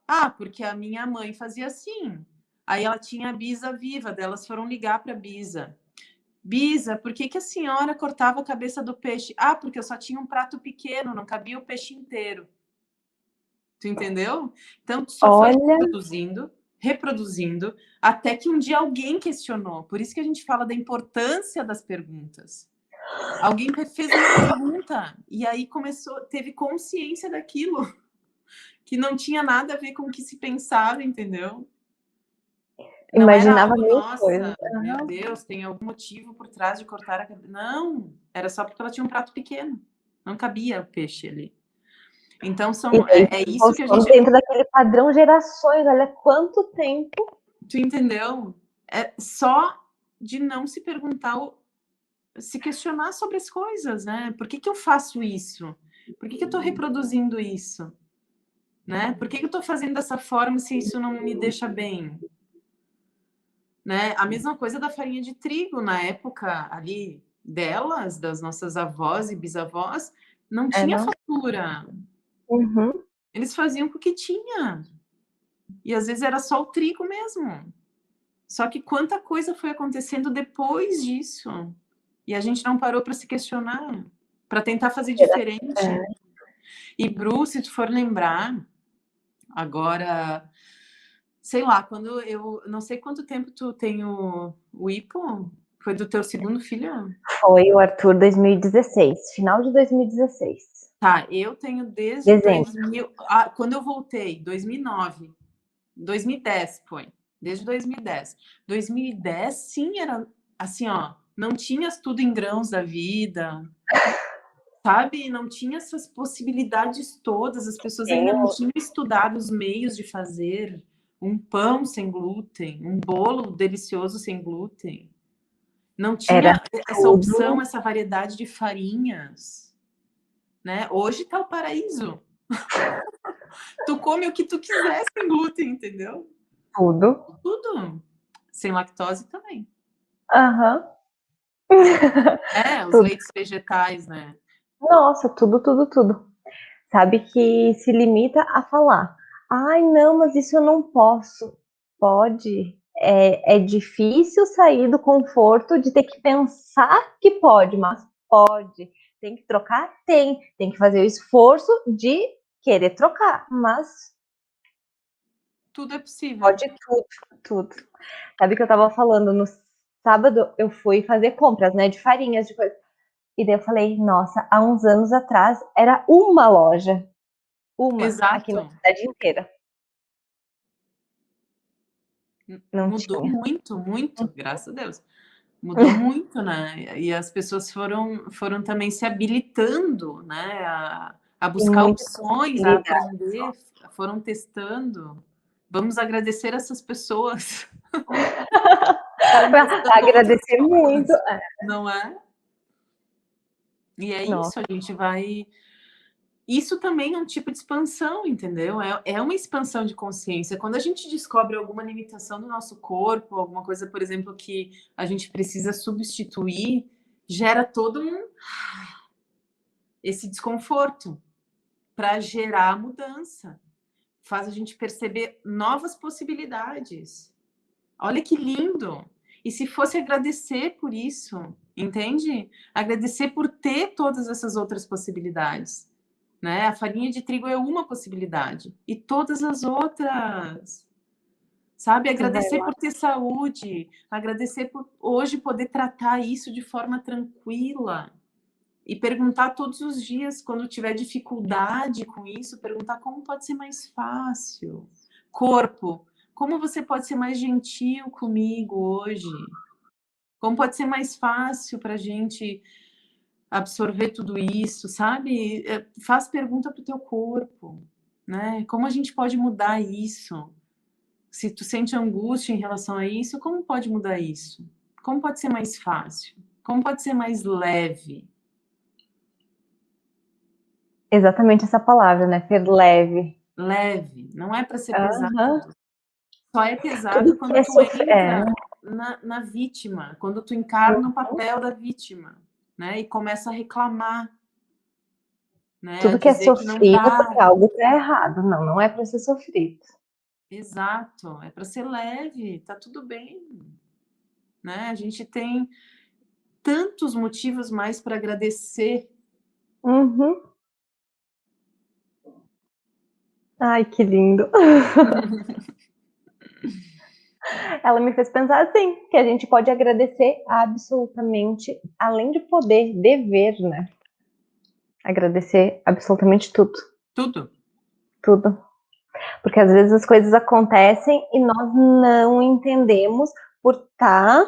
Ah, porque a minha mãe fazia assim. Aí ela tinha a bisa viva, delas foram ligar para a bisa. Bisa, por que que a senhora cortava a cabeça do peixe? Ah, porque eu só tinha um prato pequeno, não cabia o peixe inteiro. Tu entendeu? Então, tu só foi Olha, reproduzindo, até que um dia alguém questionou. Por isso que a gente fala da importância das perguntas. Alguém fez uma pergunta e aí teve consciência daquilo, que não tinha nada a ver com o que se pensava, entendeu? Não era imaginava algo, mil coisas. nossa, meu Deus, tem algum motivo por trás de cortar a cabeça. Não, era só porque ela tinha um prato pequeno. Não cabia o peixe ali. Então, E daí é isso que a postando gente. dentro daquele padrão gerações, olha quanto tempo. Tu entendeu? É só de não se perguntar, se questionar sobre as coisas, né? Por que que eu faço isso? Por que que eu estou reproduzindo isso? Né? Por que que eu estou fazendo dessa forma se isso não me deixa bem? Né? A mesma coisa da farinha de trigo, na época ali delas, das nossas avós e bisavós, não É, tinha não? fartura, Uhum. Eles faziam com o que tinha. E às vezes era só o trigo mesmo. Só que quanta coisa foi acontecendo depois disso. E a gente não parou para se questionar, para tentar fazer diferente. É. E Bruce, se tu for lembrar, agora, sei lá, quando eu não sei quanto tempo tu tem o Ipo, foi do teu segundo filho? Foi o Arthur 2016, final de 2016. Tá, eu tenho desde Dezembro. 2000, quando eu voltei, 2009, 2010 foi, desde 2010. 2010, sim, era assim, ó, não tinha tudo em grãos da vida, sabe? Não tinha essas possibilidades todas, as pessoas ainda não Sim, tinham estudado os meios de fazer um pão sem glúten, um bolo delicioso sem glúten. Não era tinha essa opção, tudo, essa variedade de farinhas, né? Hoje tá o paraíso. Tu come o que tu quiser sem glúten, entendeu? tudo. Tudo. Sem lactose também. Aham. É, os Tudo. leites vegetais, né? Nossa, tudo, tudo, tudo. Sabe que se limita a falar. Ai, não, mas isso eu não posso. Pode. É difícil sair do conforto de ter que pensar que pode, mas pode. Tem que trocar? Tem. Tem que fazer o esforço de querer trocar, mas Tudo é possível. pode tudo, tudo. Sabe que eu tava falando no sábado, eu fui fazer compras, né, de farinhas, de coisa. E daí eu falei, nossa, há uns anos atrás era uma loja, uma, aqui na Exato. cidade inteira. Não Mudou tinha. muito, muito, graças a Deus. Mudou muito, né? E as pessoas foram também se habilitando, né? A E buscar muita opções, a possibilidade. aprender, foram testando. Vamos agradecer essas pessoas que foram testando outras Agradecer muito. coisas, não é? E é Nossa, isso, a gente vai. Isso também é um tipo de expansão, entendeu? É uma expansão de consciência. Quando a gente descobre alguma limitação do nosso corpo, alguma coisa, por exemplo, que a gente precisa substituir, gera todo esse desconforto para gerar mudança. Faz a gente perceber novas possibilidades. Olha que lindo! E se fosse agradecer por isso, entende? Agradecer por ter todas essas outras possibilidades. Né? A farinha de trigo é uma possibilidade. E todas as outras. Sabe? tu vai Agradecer lá. por ter saúde, agradecer por hoje poder tratar isso de forma tranquila. E perguntar todos os dias, quando tiver dificuldade com isso, perguntar como pode ser mais fácil. Corpo, como você pode ser mais gentil comigo hoje? Como pode ser mais fácil para a gente absorver tudo isso, sabe? Faz pergunta para o teu corpo, né? Como a gente pode mudar isso? Se tu sente angústia em relação a isso, como pode mudar isso? Como pode ser mais fácil? Como pode ser mais leve? Exatamente essa palavra, né? Ser leve. Leve, não é para ser pesado. Aham. Só é pesado Tudo que quando é tu sofrer. entra na vítima, quando tu encarna o papel da vítima, né? E começa a reclamar, né? A Tudo que é dizer que não sofrido é dá. porque algo tá errado. Não, não é para ser sofrido. Exato, é para ser leve, tá tudo bem, né? A gente tem tantos motivos mais para agradecer. Uhum. Ai, que lindo. Ela me fez pensar assim, que a gente pode agradecer absolutamente, além de poder, dever, né? Agradecer absolutamente tudo, Tudo. tudo. Porque às vezes as coisas acontecem e nós não entendemos por estar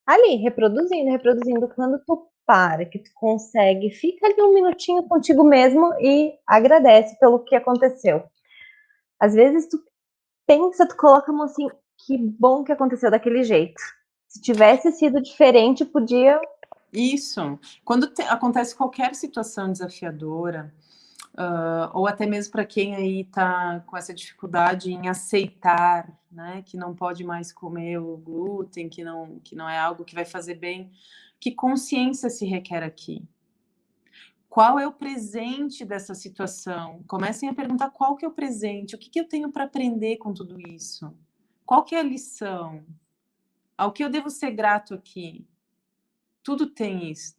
ali, reproduzindo, reproduzindo. Quando tu para, que tu consegue, fica ali um minutinho contigo mesmo e agradece pelo que aconteceu. Às vezes tu pensa, tu coloca a mão assim, que bom que aconteceu daquele jeito. Se tivesse sido diferente, podia. Isso. Quando acontece qualquer situação desafiadora, ou até mesmo para quem aí está com essa dificuldade em aceitar, né, que não pode mais comer o glúten, que não é algo que vai fazer bem, que consciência se requer aqui? Qual é o presente dessa situação? Comecem a perguntar qual que é o presente, o que eu tenho para aprender com tudo isso? Qual que é a lição? Ao que eu devo ser grato aqui? Tudo tem isso.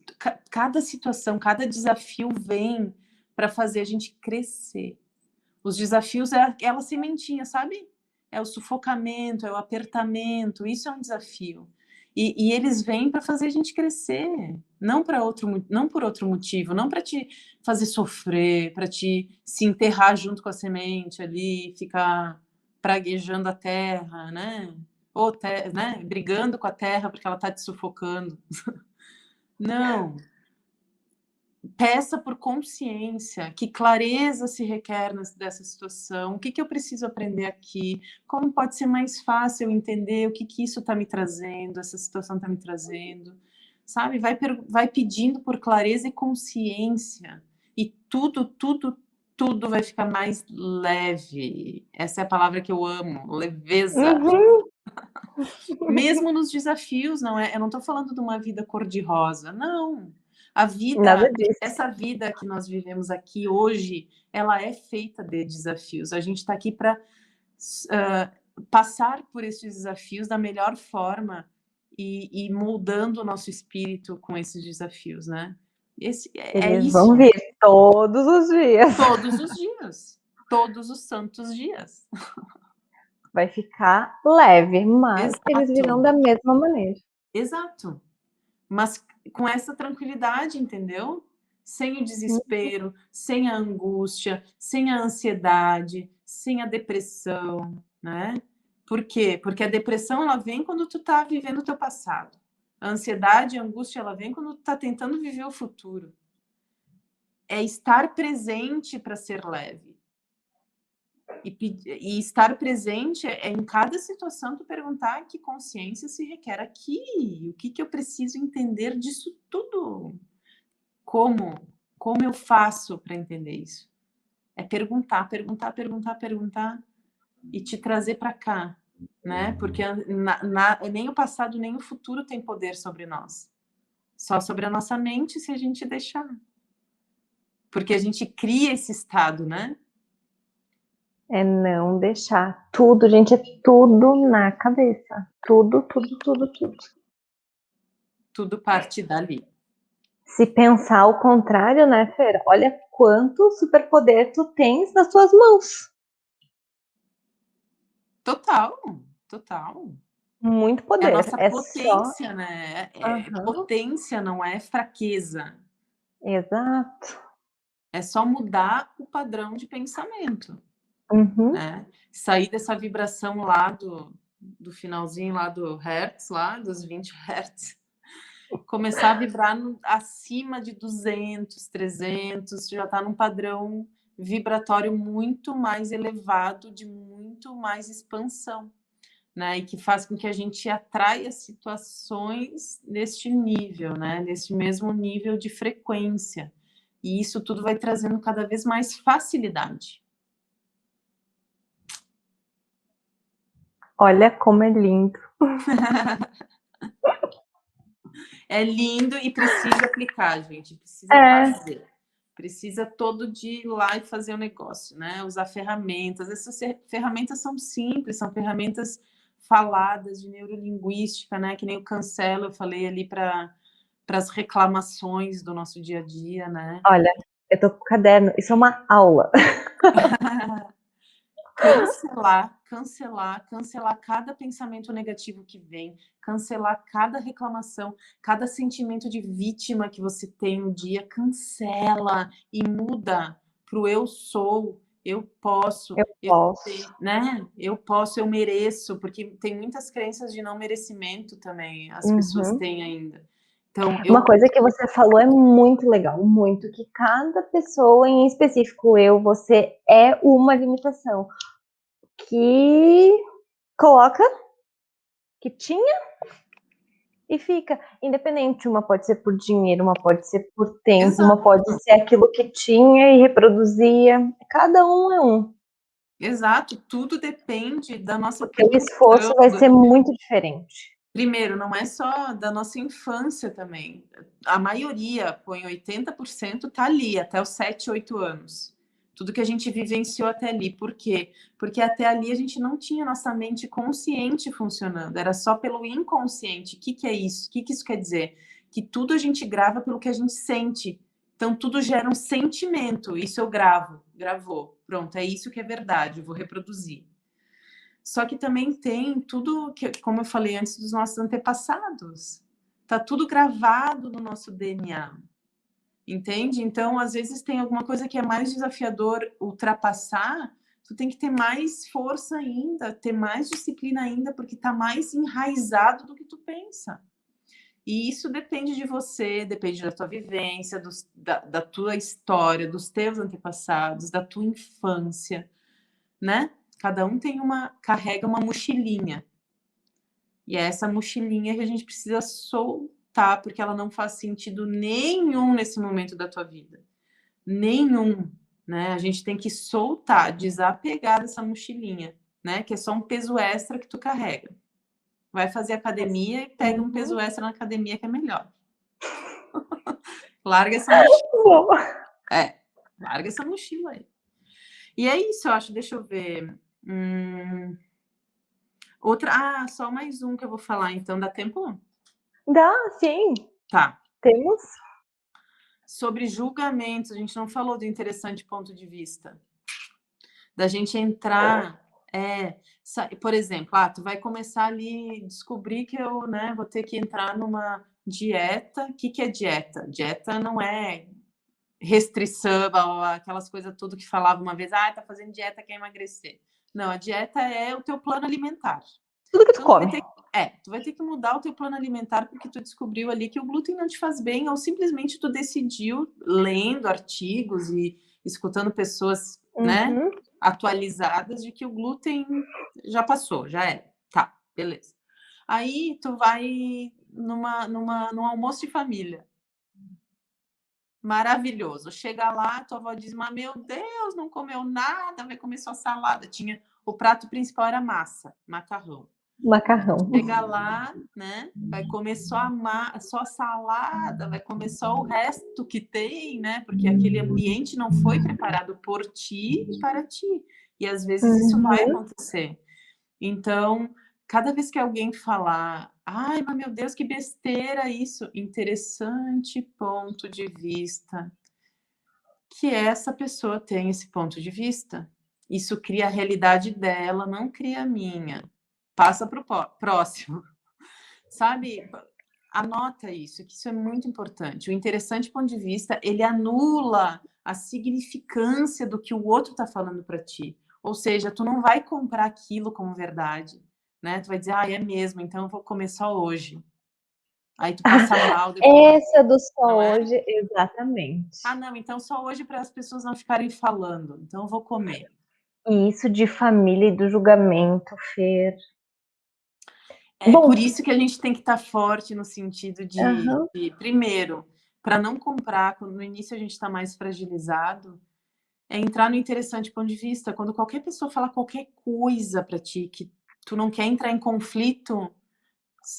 Cada situação, cada desafio vem para fazer a gente crescer. Os desafios é aquela sementinha, sabe? É o sufocamento, é o apertamento, isso é um desafio. E eles vêm para fazer a gente crescer, não por outro motivo, não para te fazer sofrer, para te se enterrar junto com a semente ali, ficar praguejando a terra, né? Ou né? Brigando com a terra porque ela está te sufocando. Não. Peça por consciência, que clareza se requer dessa situação, o que eu preciso aprender aqui, como pode ser mais fácil eu entender o que isso está me trazendo, essa situação está me trazendo, sabe? Vai pedindo por clareza e consciência, e tudo vai ficar mais leve. Essa é a palavra que eu amo, leveza. Uhum. Mesmo nos desafios, não é? Eu não estou falando de uma vida cor-de-rosa, não. A vida, Nada disso. essa vida que nós vivemos aqui hoje, ela é feita de desafios. A gente está aqui para passar por esses desafios da melhor forma e moldando o nosso espírito com esses desafios, né? Eles isso. Vão vir todos os dias. Todos os dias. Todos os santos dias. Vai ficar leve, mas Exato. eles virão da mesma maneira. Exato. Mas com essa tranquilidade, entendeu? Sem o desespero, sem a angústia, sem a ansiedade, sem a depressão, né? Por quê? Porque a depressão, ela vem quando tu tá vivendo o teu passado. A ansiedade, a angústia, ela vem quando tu tá tentando viver o futuro. É estar presente para ser leve. E estar presente é em cada situação tu perguntar que consciência se requer aqui, o que eu preciso entender disso tudo, como eu faço para entender isso? É perguntar e te trazer para cá, né? Porque nem o passado nem o futuro tem poder sobre nós, só sobre a nossa mente se a gente deixar, porque a gente cria esse estado, né? É não deixar. Tudo, gente, é tudo na cabeça. Tudo. Tudo parte dali. Se pensar ao contrário, né, Fer? Olha quanto superpoder tu tens nas tuas mãos. Total. Muito É poder. a nossa potência, só... né? Uhum. Potência, não é fraqueza. Exato. É só mudar o padrão de pensamento. Uhum. Né? Sair dessa vibração lá do finalzinho lá do Hertz, lá dos 20 Hertz, começar a vibrar acima de 200, 300, já está num padrão vibratório muito mais elevado, de muito mais expansão, né? E que faz com que a gente atraia situações neste nível, né? Nesse mesmo nível de frequência. E isso tudo vai trazendo cada vez mais facilidade. Olha como é lindo. É lindo e precisa aplicar, gente. Precisa fazer. Precisa todo dia ir lá e fazer o negócio, né? Usar ferramentas. Essas ferramentas são simples, são ferramentas faladas de neurolinguística, né? Que nem o cancelo, eu falei ali para as reclamações do nosso dia a dia, né? Olha, eu tô com o caderno, isso é uma aula. Cancelar cada pensamento negativo que vem, cancelar cada reclamação, cada sentimento de vítima que você tem um dia, cancela e muda pro eu sou, eu posso, né? Eu posso, eu mereço, porque tem muitas crenças de não merecimento também, as pessoas têm ainda. Então, uma coisa que você falou é muito legal, muito, que cada pessoa, em específico você é uma limitação que coloca, que tinha e fica independente. Uma pode ser por dinheiro, uma pode ser por tempo, Exato. Uma pode ser aquilo que tinha e reproduzia. Cada um é um. Exato, tudo depende da nossa Porque o esforço vai ser muito diferente. Primeiro, não é só da nossa infância também. A maioria, põe 80%, tá ali, até os 7, 8 anos. Tudo que a gente vivenciou até ali. Por quê? Porque até ali a gente não tinha nossa mente consciente funcionando, era só pelo inconsciente. O que que é isso? O que que isso quer dizer? Que tudo a gente grava pelo que a gente sente. Então, tudo gera um sentimento. Isso eu gravo, gravou. Pronto, é isso que é verdade, eu vou reproduzir. Só que também tem tudo que, como eu falei antes, dos nossos antepassados. Tá tudo gravado no nosso DNA. Entende? Então, às vezes tem alguma coisa que é mais desafiador ultrapassar, tu tem que ter mais força ainda, ter mais disciplina ainda, porque tá mais enraizado do que tu pensa. E isso depende de você, depende da tua vivência, da tua história, dos teus antepassados, da tua infância, né? Cada um carrega uma mochilinha. E é essa mochilinha que a gente precisa soltar, porque ela não faz sentido nenhum nesse momento da tua vida. Nenhum, né? A gente tem que soltar, desapegar dessa mochilinha, né? Que é só um peso extra que tu carrega. Vai fazer academia e pega um peso extra na academia que é melhor. Larga essa mochila. Larga essa mochila aí. E é isso, eu acho. Deixa eu ver. Só mais um que eu vou falar, então. Dá tempo? Dá, sim. Tá. Temos. Sobre julgamentos, a gente não falou do interessante ponto de vista. Da gente entrar... por exemplo, tu vai começar ali, descobrir que eu, né, vou ter que entrar numa dieta. O que que é dieta? Dieta não é restrição, aquelas coisas tudo que falava uma vez, tá fazendo dieta, quer emagrecer. Não, a dieta é o teu plano alimentar. Tudo que tu come. Tu vai ter que mudar o teu plano alimentar porque tu descobriu ali que o glúten não te faz bem, ou simplesmente tu decidiu, lendo artigos e escutando pessoas, né, atualizadas, de que o glúten já passou, já é. Tá, beleza. Aí tu vai num almoço de família. Maravilhoso. Chega lá, tua avó diz, mas meu Deus, não comeu nada, vai comer só salada. O prato principal era massa, macarrão. Chega lá, né? Vai comer só a salada, vai comer só o resto que tem, né? Porque aquele ambiente não foi preparado por ti e para ti. E às vezes isso vai acontecer. Então, cada vez que alguém falar, mas meu Deus, que besteira isso, interessante ponto de vista, que essa pessoa tem esse ponto de vista. Isso cria a realidade dela, não cria a minha. Passa para o próximo. Sabe? Anota isso, que isso é muito importante. O interessante ponto de vista, ele anula a significância do que o outro está falando para ti. Ou seja, tu não vai comprar aquilo como verdade, né? Tu vai dizer, é mesmo, então eu vou comer só hoje. Aí tu passa mal depois. Essa do só hoje, exatamente. Não, então só hoje para as pessoas não ficarem falando, então eu vou comer. E isso de família e do julgamento, Fer. Por isso que a gente tem que estar forte no sentido de primeiro, para não comprar, quando no início a gente está mais fragilizado, é entrar no interessante ponto de vista. Quando qualquer pessoa falar qualquer coisa para ti, que tu não quer entrar em conflito,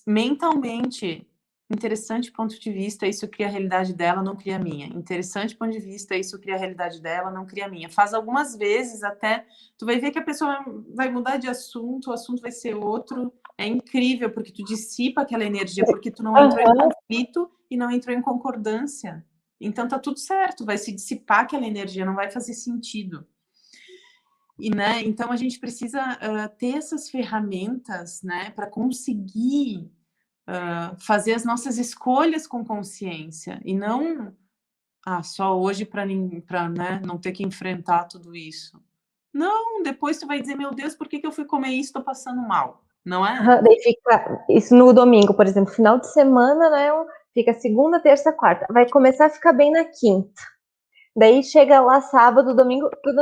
mentalmente, interessante ponto de vista, isso cria a realidade dela, não cria a minha. Interessante ponto de vista, isso cria a realidade dela, não cria a minha. Faz algumas vezes até, tu vai ver que a pessoa vai mudar de assunto, o assunto vai ser outro. É incrível, porque tu dissipa aquela energia, porque tu não entrou em conflito e não entrou em concordância. Então tá tudo certo, vai se dissipar aquela energia, não vai fazer sentido. E, né, então a gente precisa ter essas ferramentas, né, para conseguir fazer as nossas escolhas com consciência e não só hoje para né, não ter que enfrentar tudo isso. Não, depois tu vai dizer, meu Deus, por que eu fui comer isso? Estou passando mal, não é? Daí fica isso no domingo, por exemplo, final de semana, né? Fica segunda, terça, quarta. Vai começar a ficar bem na quinta. Daí chega lá sábado, domingo, tudo.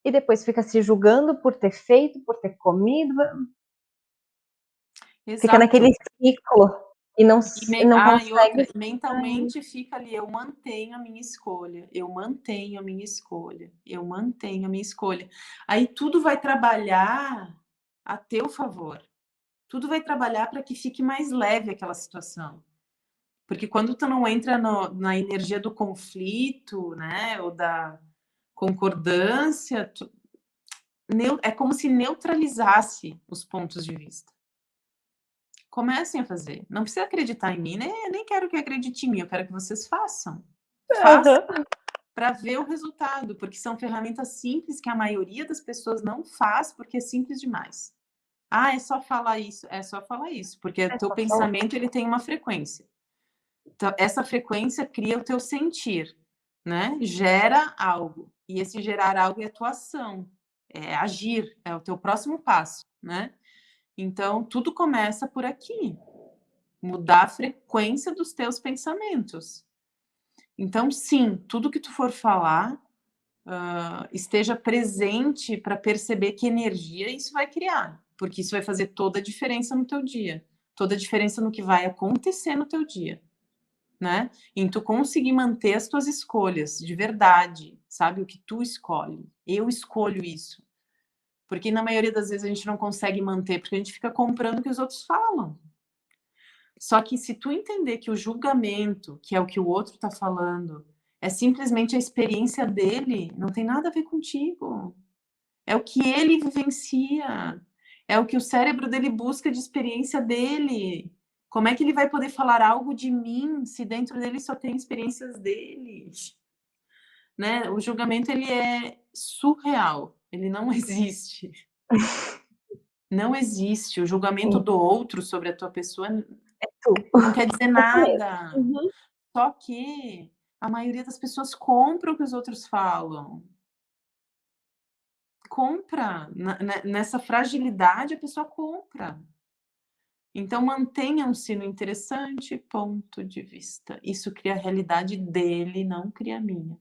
E depois fica se julgando por ter feito, por ter comido. Exato. Fica naquele ciclo. E não consegue. E outra, mentalmente fica ali, eu mantenho a minha escolha, eu mantenho a minha escolha, eu mantenho a minha escolha. Aí tudo vai trabalhar a teu favor. Tudo vai trabalhar para que fique mais leve aquela situação. Porque quando tu não entra na energia do conflito, né, ou da concordância, é como se neutralizasse os pontos de vista. Comecem a fazer. Não precisa acreditar em mim, nem quero que acredite em mim, eu quero que vocês façam. Façam Aham. para ver o resultado, porque são ferramentas simples que a maioria das pessoas não faz porque é simples demais. Ah, é só falar isso, é só falar isso, porque É teu só falar. pensamento ele tem uma frequência. Então, essa frequência cria o teu sentir, né? Gera algo. E esse gerar algo é a tua ação, é agir, é o teu próximo passo, né? Então, tudo começa por aqui. Mudar a frequência dos teus pensamentos. Então, sim, tudo que tu for falar, esteja presente para perceber que energia isso vai criar, porque isso vai fazer toda a diferença no teu dia, toda a diferença no que vai acontecer no teu dia, né? Em tu conseguir manter as tuas escolhas de verdade, sabe? O que tu escolhe. Eu escolho isso. Porque na maioria das vezes a gente não consegue manter, porque a gente fica comprando o que os outros falam. Só que se tu entender que o julgamento, que é o que o outro está falando, é simplesmente a experiência dele, não tem nada a ver contigo. É o que ele vivencia, é o que o cérebro dele busca de experiência dele. Como é que ele vai poder falar algo de mim se dentro dele só tem experiências dele? Né? O julgamento ele é surreal, ele não existe. Não existe. O julgamento Sim, do outro sobre a tua pessoa é tu. não quer dizer Pensamento. nada. Uhum. Só que a maioria das pessoas compra o que os outros falam. Compra. Nessa fragilidade, a pessoa compra. Então, mantenham-se no interessante ponto de vista. Isso cria a realidade dele, não cria a minha.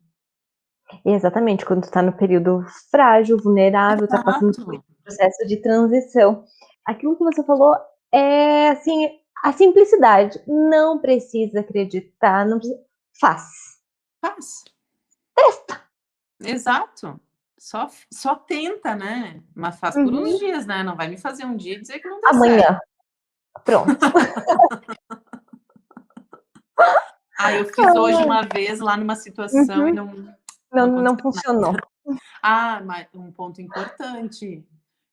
Exatamente, quando tu tá no período frágil, vulnerável, tá passando por Exato. esse processo de transição. Aquilo que você falou é, assim, a simplicidade. Não precisa acreditar, não precisa faz. Faz. Testa. Exato. Só tenta, né? Mas faz por uns Uhum. dias, né? Não vai me fazer um dia dizer que não deu certo. Amanhã, pronto. Ah, eu fiz hoje uma vez lá numa situação e Uhum. não Não aconteceu nada. funcionou. Ah, mas um ponto importante,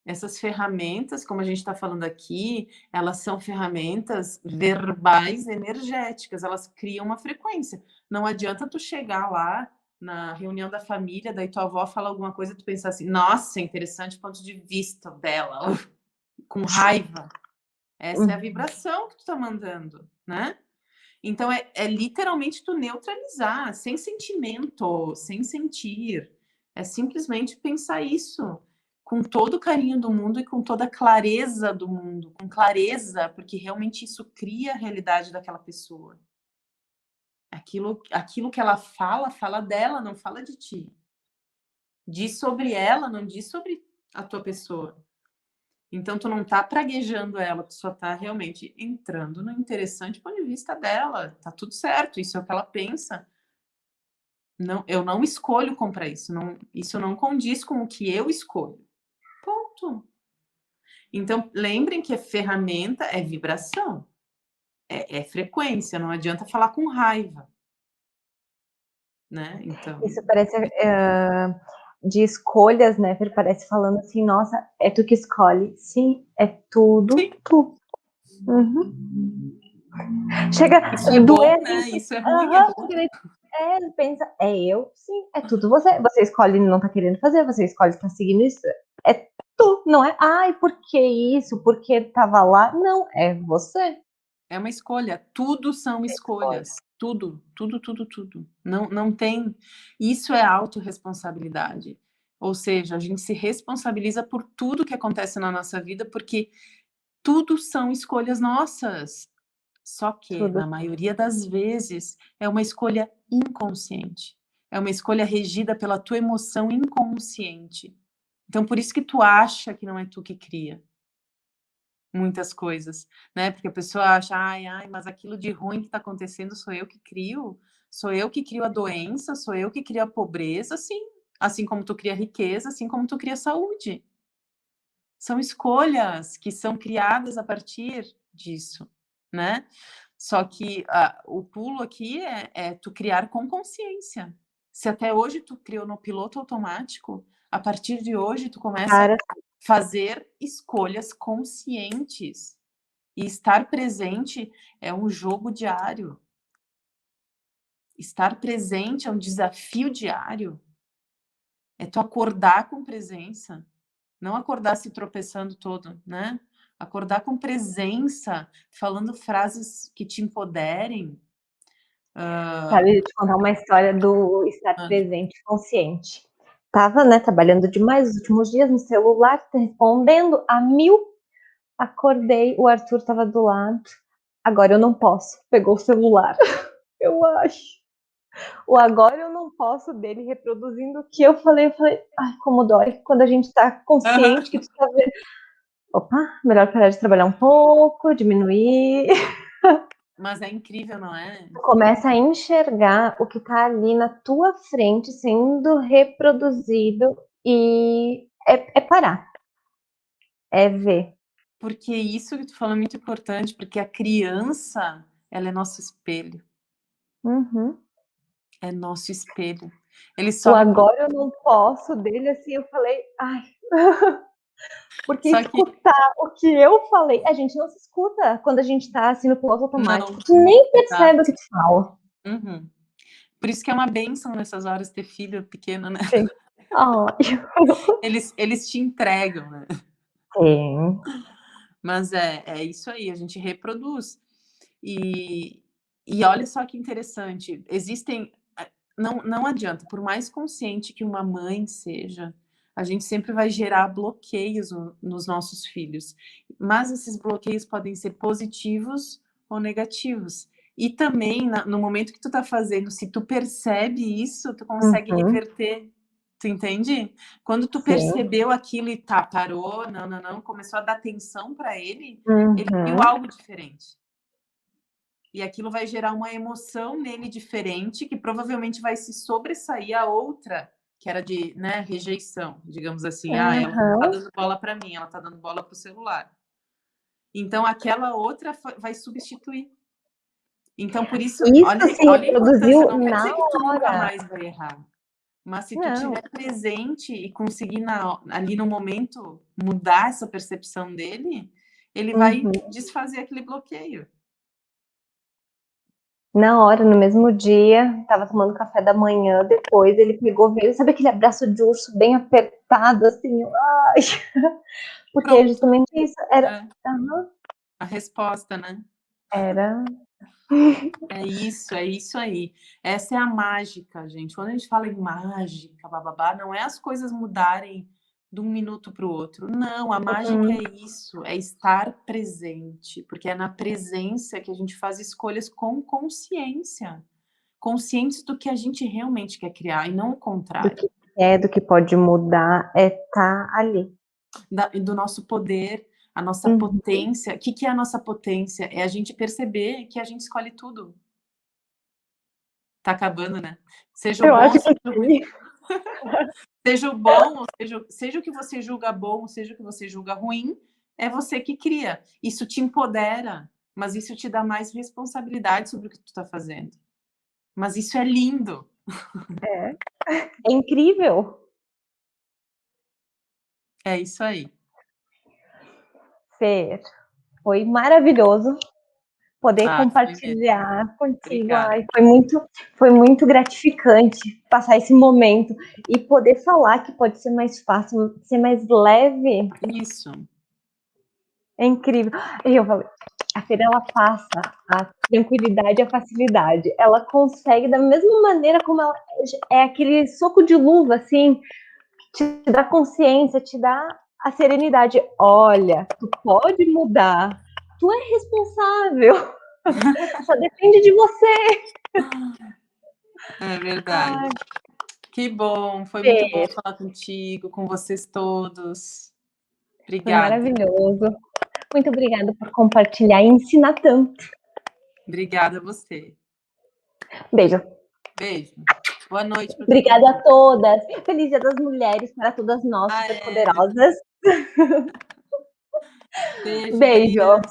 essas ferramentas, como a gente está falando aqui, elas são ferramentas verbais energéticas, elas criam uma frequência. Não adianta tu chegar lá na reunião da família, daí tua avó fala alguma coisa e tu pensar assim, nossa, interessante o ponto de vista dela, com raiva. Essa é a vibração que tu tá mandando, né? Então é literalmente tu neutralizar, sem sentimento, sem sentir. É simplesmente pensar isso com todo o carinho do mundo e com toda a clareza do mundo, com clareza, porque realmente isso cria a realidade daquela pessoa. Aquilo que ela fala, fala dela, não fala de ti. Diz sobre ela, não diz sobre a tua pessoa. Então tu não tá praguejando ela, tu só tá realmente entrando no interessante ponto de vista dela. Tá tudo certo, isso é o que ela pensa. Não, eu não escolho comprar isso, isso não condiz com o que eu escolho. Ponto. Então, lembrem que a ferramenta é vibração, é frequência, não adianta falar com raiva, né? Então, Isso parece, de escolhas, né, parece falando assim: "Nossa, é tu que escolhe". Sim, é tudo sim, tu. Uhum. Chega isso é a doer, bom, assim, né? Isso é ruim, é aham, bom. pensa: "É eu?". Sim, é tudo você. Você escolhe não tá querendo fazer, você escolhe tá seguindo isso. É tu, não é: "Ai, por que isso? Porque estava lá". Não, é você. É uma escolha, tudo são Escolhe. escolhas, tudo, tudo, tudo, tudo. Não tem. Isso é autorresponsabilidade. Ou seja, a gente se responsabiliza por tudo que acontece na nossa vida, porque tudo são escolhas nossas. Só que, Tudo. na maioria das vezes, é uma escolha inconsciente. É uma escolha regida pela tua emoção inconsciente. Então, por isso que tu acha que não é tu que cria muitas coisas, né? Porque a pessoa acha, ai, mas aquilo de ruim que está acontecendo sou eu que crio, sou eu que crio a doença, sou eu que crio a pobreza, sim. Assim como tu cria riqueza, assim como tu cria saúde. São escolhas que são criadas a partir disso, né? Só que o pulo aqui é tu criar com consciência. Se até hoje tu criou no piloto automático, a partir de hoje tu começa a Cara, fazer escolhas conscientes. E estar presente é um jogo diário. Estar presente é um desafio diário. É tu acordar com presença. Não acordar se tropeçando todo, né? Acordar com presença, falando frases que te empoderem. sabe, deixa eu te contar uma história do estar Ah, presente consciente. Tava, né, trabalhando demais os últimos dias no celular, respondendo a mil. Acordei, o Arthur tava do lado. Agora eu não posso. Pegou o celular. Eu acho. O agora eu não posso dele reproduzindo o que eu falei, ai, como dói quando a gente tá consciente que tu tá vendo. Opa, melhor parar de trabalhar um pouco, diminuir. mas é incrível, não é? Tu começa a enxergar o que tá ali na tua frente sendo reproduzido e é parar, é ver. Porque isso que tu falou é muito importante, porque a criança, ela é nosso espelho. Uhum. É nosso espelho. Ele O só agora eu não posso dele, assim, eu falei, ai. Porque só que escutar o que eu falei, a gente não se escuta quando a gente tá assim no piloto não, automático. Tu nem percebe o exato. que tu fala. Uhum. Por isso que é uma bênção nessas horas ter filho pequeno, né? Sim. Ai. Eles te entregam, né? Sim. Mas é isso aí, a gente reproduz. E, e olha só que interessante, existem. Não adianta, por mais consciente que uma mãe seja, a gente sempre vai gerar bloqueios nos nossos filhos. Mas esses bloqueios podem ser positivos ou negativos. E também, no momento que tu tá fazendo, se tu percebe isso, tu consegue Uhum. reverter. Tu entende? Quando tu Sim. percebeu aquilo e tá, parou, não, começou a dar atenção para ele viu Uhum. algo diferente. E aquilo vai gerar uma emoção nele diferente, que provavelmente vai se sobressair a outra, que era de, né, rejeição, digamos assim. Ah, ela não tá Uhum. dando bola para mim, ela tá dando bola pro celular. Então aquela outra vai substituir. Então por isso, Isso olha, se olha a importância, reproduziu não quer na dizer que tu nunca hora. mais vai errar. Mas se tu Não. tiver presente e conseguir ali no momento mudar essa percepção dele, ele vai Uhum. desfazer aquele bloqueio. Na hora, no mesmo dia, tava tomando café da manhã, depois ele pegou, veio, sabe aquele abraço de urso bem apertado, assim, ai, porque é Pronto, justamente isso, era, é uhum, a resposta, né? era, É isso aí. Essa é a mágica, gente. Quando a gente fala em mágica, bababá, não é as coisas mudarem de um minuto para o outro. Não, a mágica uhum, é isso, é estar presente, porque é na presença que a gente faz escolhas com consciência, conscientes do que a gente realmente quer criar e não o do contrário. que é, do que pode mudar, é tá ali. Do nosso poder, a nossa Uhum. potência. O que é a nossa potência? É a gente perceber que a gente escolhe tudo. Tá acabando, né? Seja o Eu bom, acho que seja o ruim. sim. Seja o bom, ou seja o que você julga bom, seja o que você julga ruim, é você que cria. Isso te empodera, mas isso te dá mais responsabilidade sobre o que tu está fazendo. Mas isso é lindo. É, é incrível. É isso aí. Fer, foi maravilhoso poder Ah, foi mesmo. compartilhar contigo. Obrigada. Ai, foi muito gratificante passar esse momento e poder falar que pode ser mais fácil, ser mais leve. Isso. É incrível. E eu falei, a Fer, ela passa a tranquilidade e a facilidade. Ela consegue, da mesma maneira como ela é aquele soco de luva, assim, te dá consciência, te dá a serenidade. Olha, tu pode mudar. Tu é responsável. Só depende de você. É verdade. Ai, Que bom. Foi muito bom Fer, falar contigo, com vocês todos. foi Obrigada. maravilhoso. Muito obrigada por compartilhar e ensinar tanto. Obrigada a você. Beijo. Beijo. Boa noite para todo Obrigada a mundo. todas. Feliz Dia das Mulheres para todas nós Ah, é. superpoderosas. Beijo, Beijo. querida.